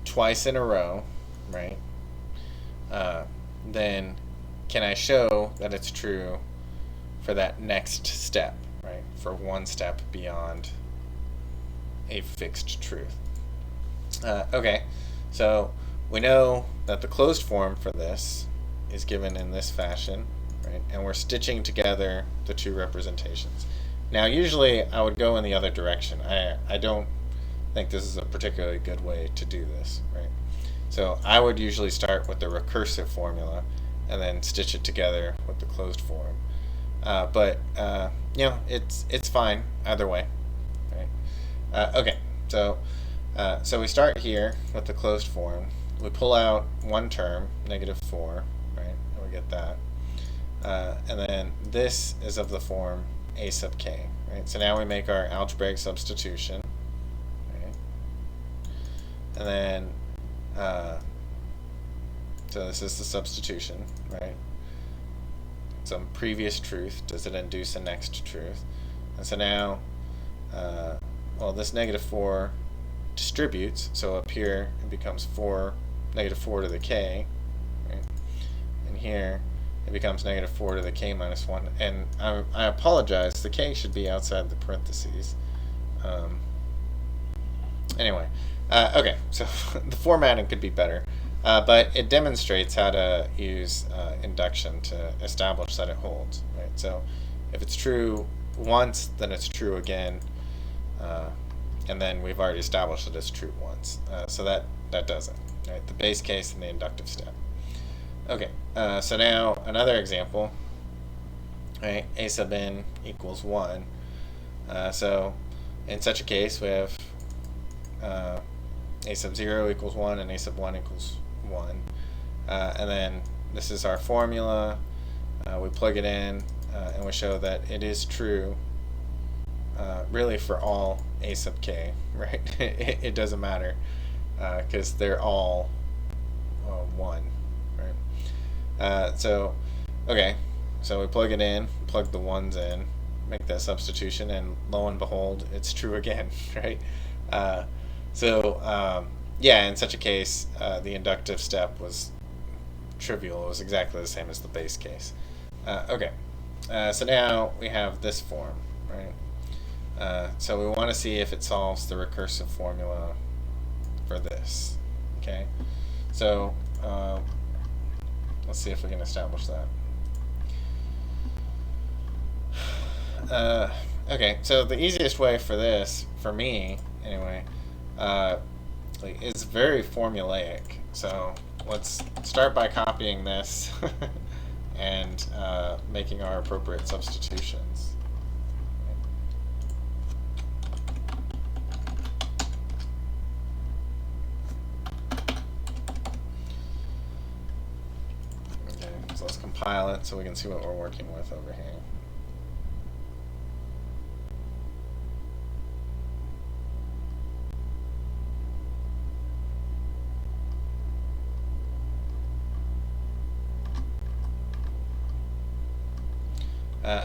twice in a row, right? Then can I show that it's true for that next step, right? For one step beyond a fixed truth. Okay, so we know that the closed form for this is given in this fashion, right? And we're stitching together the two representations. Now, usually I would go in the other direction. I don't think this is a particularly good way to do this, right? So I would usually start with the recursive formula and then stitch it together with the closed form. But you know, it's fine either way, right? Okay, so we start here with the closed form. We pull out one term, -4, right? And we get that. And then this is of the form a sub k, right? So now we make our algebraic substitution, right? And then so this is the substitution, right? Some previous truth, does it induce a next truth? And so now, well, this -4 distributes, so up here it becomes -4 to the k, right? And here it becomes -4 to the k minus 1. And I apologize, the k should be outside the parentheses. Anyway, okay, so the formatting could be better. But it demonstrates how to use induction to establish that it holds, right? So if it's true once, then it's true again, and then we've already established that it's true once. So that does it, right? The base case and the inductive step. Okay, so now another example, right? A sub n equals 1. So in such a case, we have a sub 0 equals 1 and a sub 1 equals 1. And then this is our formula. We plug it in and we show that it is true really for all a sub k, right? It doesn't matter because they're all 1, right? So okay, so we plug it in, plug the 1s in, make that substitution, and lo and behold, it's true again, right? Yeah, in such a case, the inductive step was trivial. It was exactly the same as the base case. Okay, so now we have this form, right? So we want to see if it solves the recursive formula for this, okay? So let's see if we can establish that. Okay, so the easiest way for this, for me anyway, is very formulaic. So let's start by copying this and making our appropriate substitutions. Okay, so let's compile it so we can see what we're working with over here.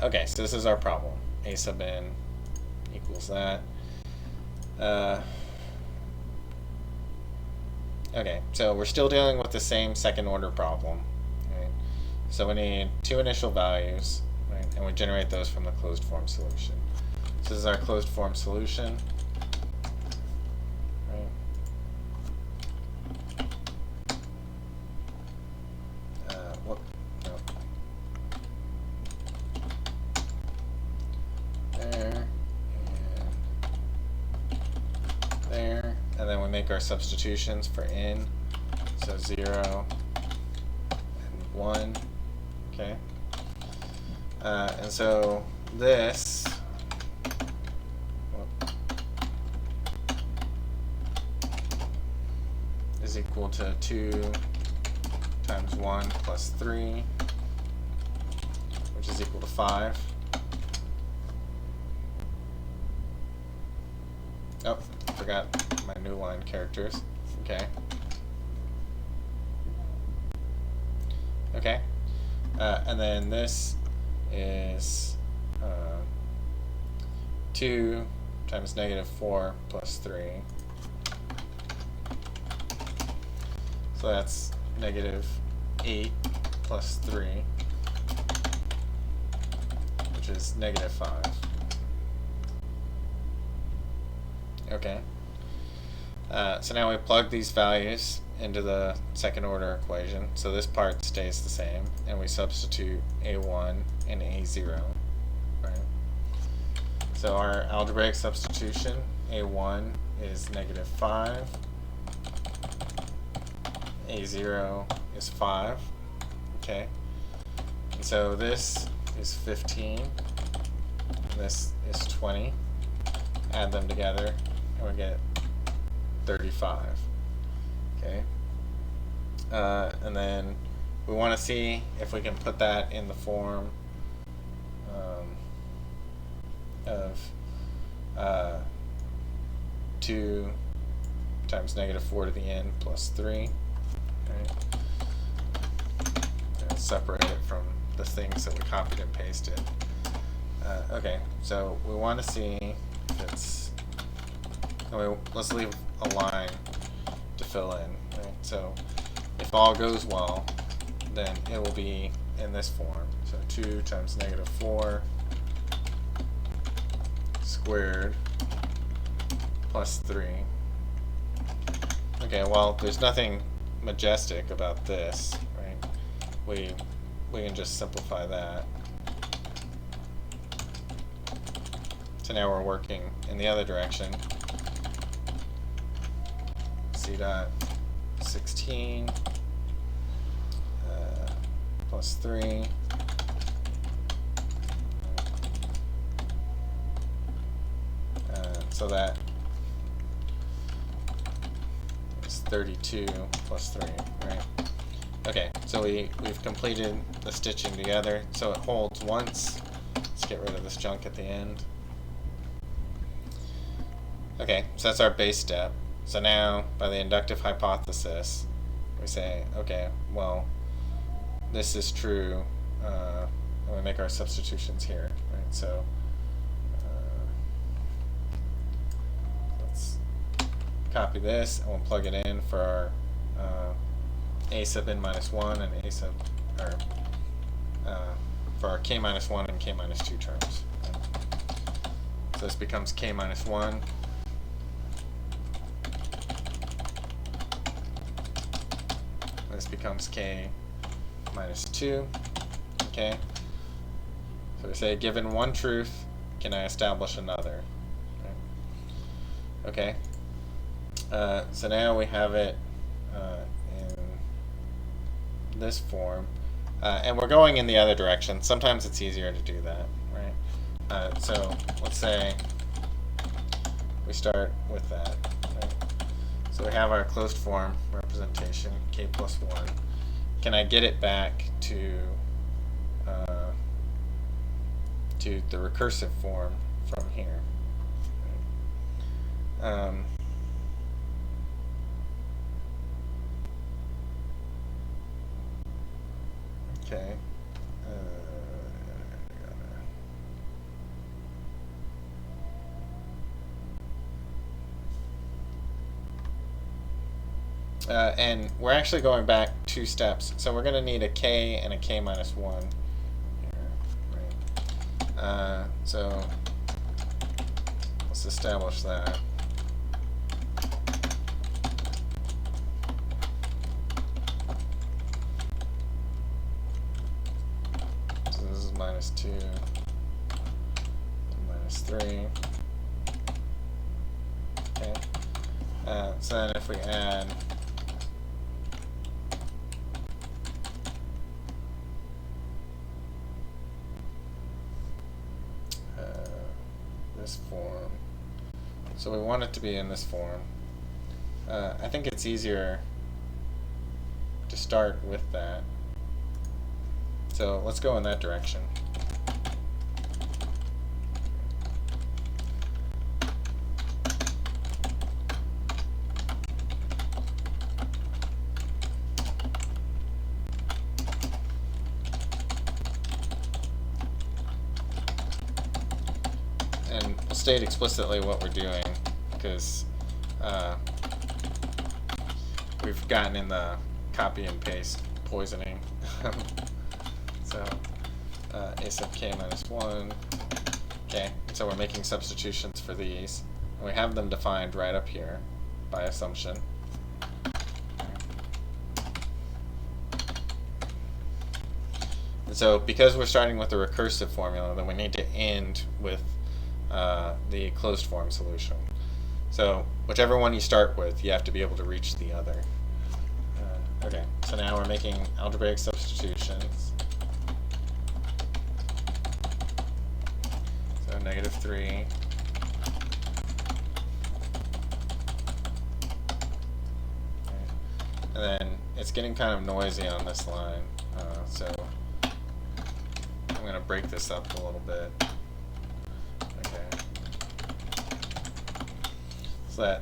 Okay, so this is our problem. A sub n equals that. Okay, so we're still dealing with the same second order problem. Right? So we need two initial values, right? And we generate those from the closed form solution. So this is our closed form solution. Right? Whoop, no. There, and then we make our substitutions for n, so 0 and 1, okay? And so this is equal to 2 times 1 plus 3, which is equal to 5. Oh, I forgot my new line characters. Okay. Okay. And then this is 2 times negative 4 plus 3. So that's negative 8 plus 3, which is negative 5. Okay. So now we plug these values into the second order equation. So this part stays the same, and we substitute a1 and a0. Right? So our algebraic substitution, a1 is negative 5, a0 is 5. Okay. And so this is 15, and this is 20. Add them together, and we get 35. Okay. And then we want to see if we can put that in the form of 2 times negative 4 to the n plus 3. Okay. And separate it from the things that we copied and pasted. Okay, so we want to see if it's... let's leave a line to fill in. Right? So if all goes well, then it will be in this form. So 2 times negative 4 squared plus 3. Okay, well, there's nothing majestic about this, right? We can just simplify that. So now we're working in the other direction. C dot 16 plus 3 so that is 32 plus 3, right? Okay, so we've completed the stitching together, so it holds once. Let's get rid of this junk at the end. Okay, so that's our base step. So now, by the inductive hypothesis, we say, okay, well, this is true, and we make our substitutions here, right? So let's copy this, and we'll plug it in for our a sub n minus 1 and a sub, or for our k minus 1 and k minus 2 terms. Right? So this becomes k minus 1. this becomes k minus 2. Okay. So we say, given one truth, can I establish another? Okay. So now we have it in this form. And we're going in the other direction. Sometimes it's easier to do that, right? So let's say we start with that. Right? So we have our closed form representation, k plus 1. Can I get it back to the recursive form from here? Okay. And we're actually going back 2 steps, so we're going to need a k and a k minus 1 here, right? So let's establish that. So this is minus 2, minus 3. Okay. So then if we add this form, so we want it to be in this form. I think it's easier to start with that. So let's go in that direction. And we'll state explicitly what we're doing, because we've gotten in the copy and paste poisoning. So a sub k minus 1. Okay, so we're making substitutions for these. And we have them defined right up here by assumption. And so because we're starting with the recursive formula, then we need to end with the closed form solution. So whichever one you start with, you have to be able to reach the other. Okay, so now we're making algebraic substitutions. So -3. And then it's getting kind of noisy on this line, so I'm going to break this up a little bit. Okay. So that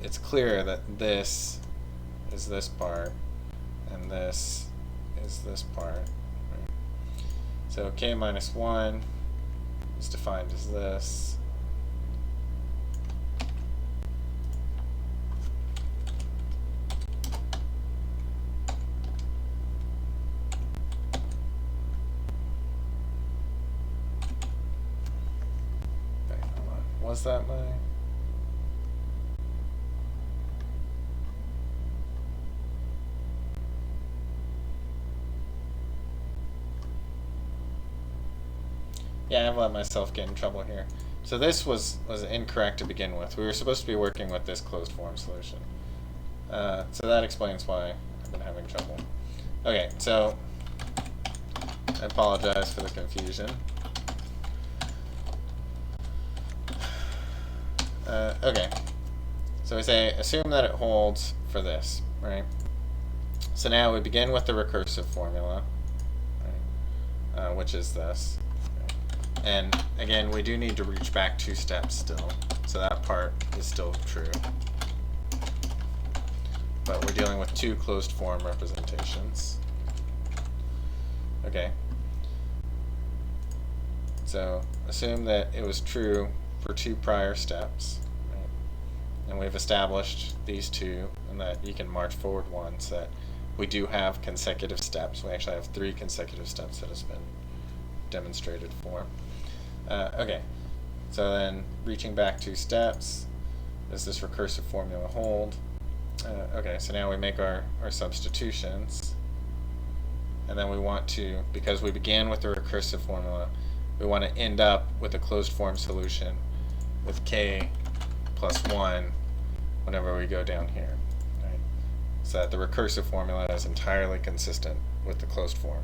it's clear that this is this part, and this is this part. Right? So k minus 1 is defined as this. Okay, hold on. Was that my... Yeah, I've let myself get in trouble here. So this was incorrect to begin with. We were supposed to be working with this closed form solution. So that explains why I've been having trouble. Okay, so I apologize for the confusion. Okay, so we say assume that it holds for this, right? So now we begin with the recursive formula, right? Which is this. And again, we do need to reach back 2 steps still, so that part is still true. But we're dealing with 2 closed form representations. Okay. So assume that it was true for 2 prior steps, right? And we've established these 2, and that you can march forward 1, so that we do have consecutive steps. We actually have 3 consecutive steps that has been demonstrated for. Okay, so then reaching back 2 steps, does this recursive formula hold? Okay, so now we make our substitutions. And then we want to, because we began with the recursive formula, we want to end up with a closed form solution with k plus 1 whenever we go down here. Right? So that the recursive formula is entirely consistent with the closed form.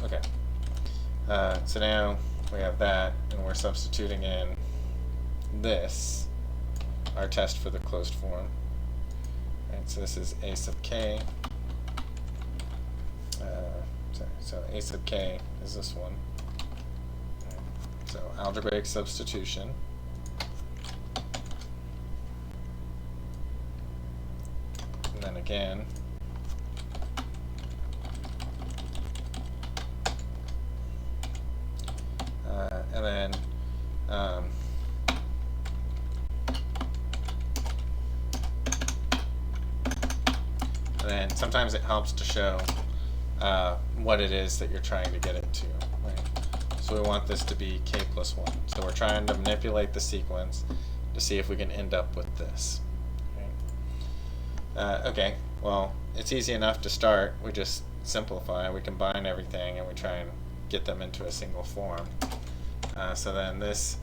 Okay. So now we have that, and we're substituting in this, our test for the closed form. Right, so this is a sub k. So a sub k is this one. Right, so algebraic substitution. And then again, and then sometimes it helps to show what it is that you're trying to get it to. Right? So we want this to be k plus 1. So we're trying to manipulate the sequence to see if we can end up with this. Right? Okay, well, it's easy enough to start. We just simplify. We combine everything, and we try and get them into a single form. So then this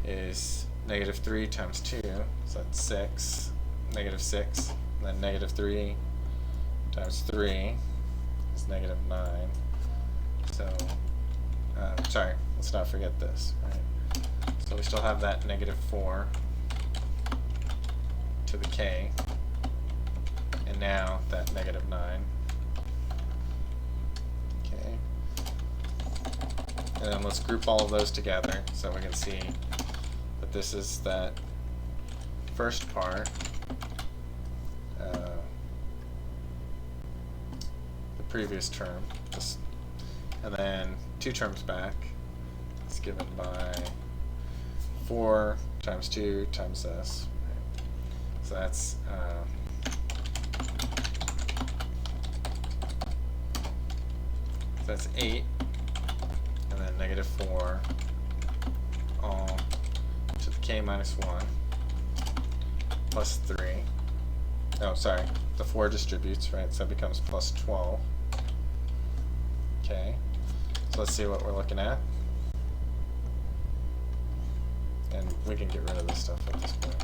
is negative 3 times 2, so that's 6, negative 6, and then negative 3 times 3 is negative 9. So, sorry, let's not forget this. Right? So we still have that negative 4 to the k, and now that negative 9. Okay. And then let's group all of those together so we can see that this is that first part, the previous term, and then 2 terms back is given by 4 times 2 times this. Right? So that's 8. And then negative 4 all to the k minus 1 plus 3. Oh, sorry, the 4 distributes, right? So it becomes plus 12. Okay, so let's see what we're looking at. And we can get rid of this stuff at this point.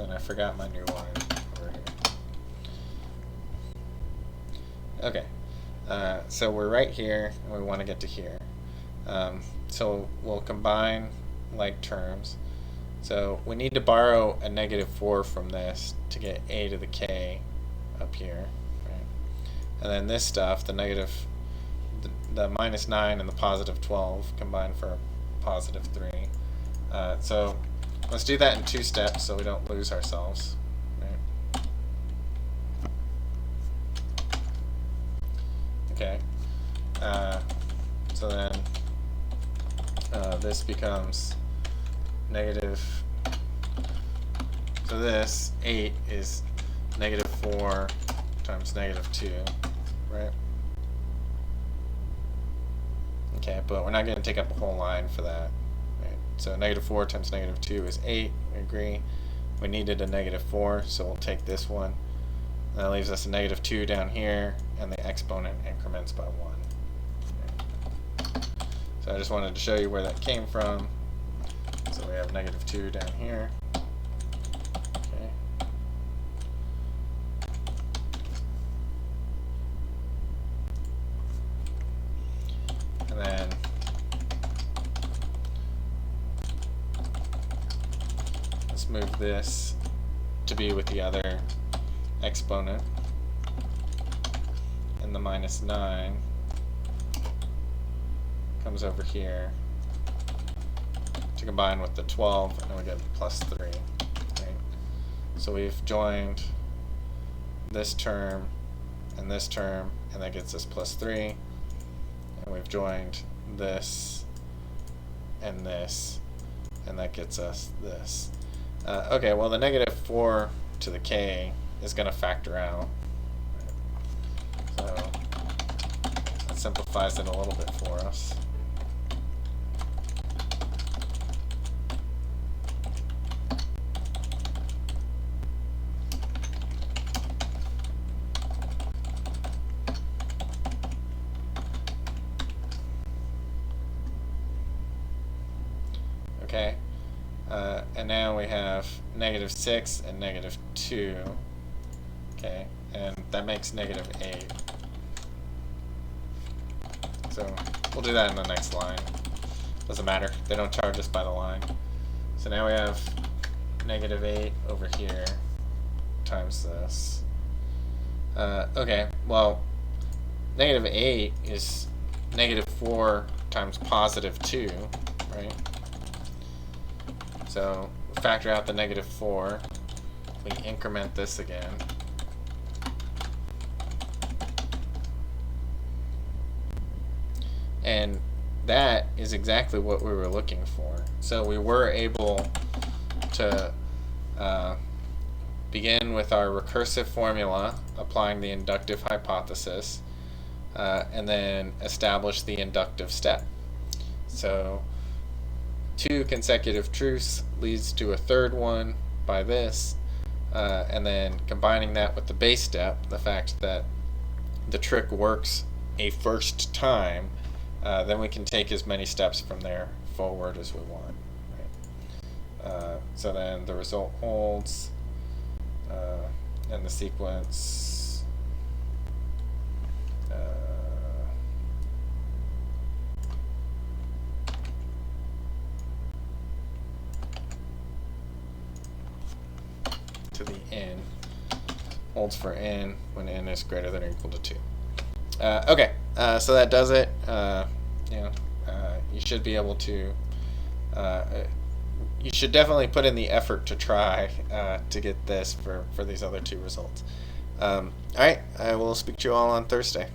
I forgot my new line over here. Okay, so we're right here, and we want to get to here. So we'll combine like terms. So we need to borrow a negative 4 from this to get a to the k up here. Right? And then this stuff, the minus 9 and the positive 12 combine for a positive 3. So let's do that in 2 steps so we don't lose ourselves. Right? Okay. So then this becomes negative. So this 8 is negative 4 times negative 2, right? Okay, but we're not going to take up a whole line for that. So negative 4 times negative 2 is 8, we agree. We needed a negative 4, so we'll take this one. And that leaves us a negative 2 down here, and the exponent increments by 1. Okay. So I just wanted to show you where that came from. So we have negative 2 down here. Okay. And then let's move this to be with the other exponent, and the minus 9 comes over here to combine with the 12, and then we get plus 3. Right? So we've joined this term, and that gets us plus 3, and we've joined this, and that gets us this. Okay, well the negative 4 to the k is going to factor out, that simplifies it a little bit for us. Okay, and now we have -6 and -2. Okay, and that makes -8. So we'll do that in the next line. Doesn't matter, they don't charge us by the line. So now we have -8 over here times this. Okay, well, -8 is -4 times +2, right? So factor out the -4. We increment this again. And that is exactly what we were looking for. So we were able to begin with our recursive formula, applying the inductive hypothesis, and then establish the inductive step. So 2 consecutive truths leads to a third one by this, and then combining that with the base step, the fact that the trick works a first time, then we can take as many steps from there forward as we want. Right? So then the result holds, and the sequence to the n holds for n when n is greater than or equal to 2. Okay, so that does it. You should be able to. You should definitely put in the effort to try to get this for these other 2 results. All right, I will speak to you all on Thursday.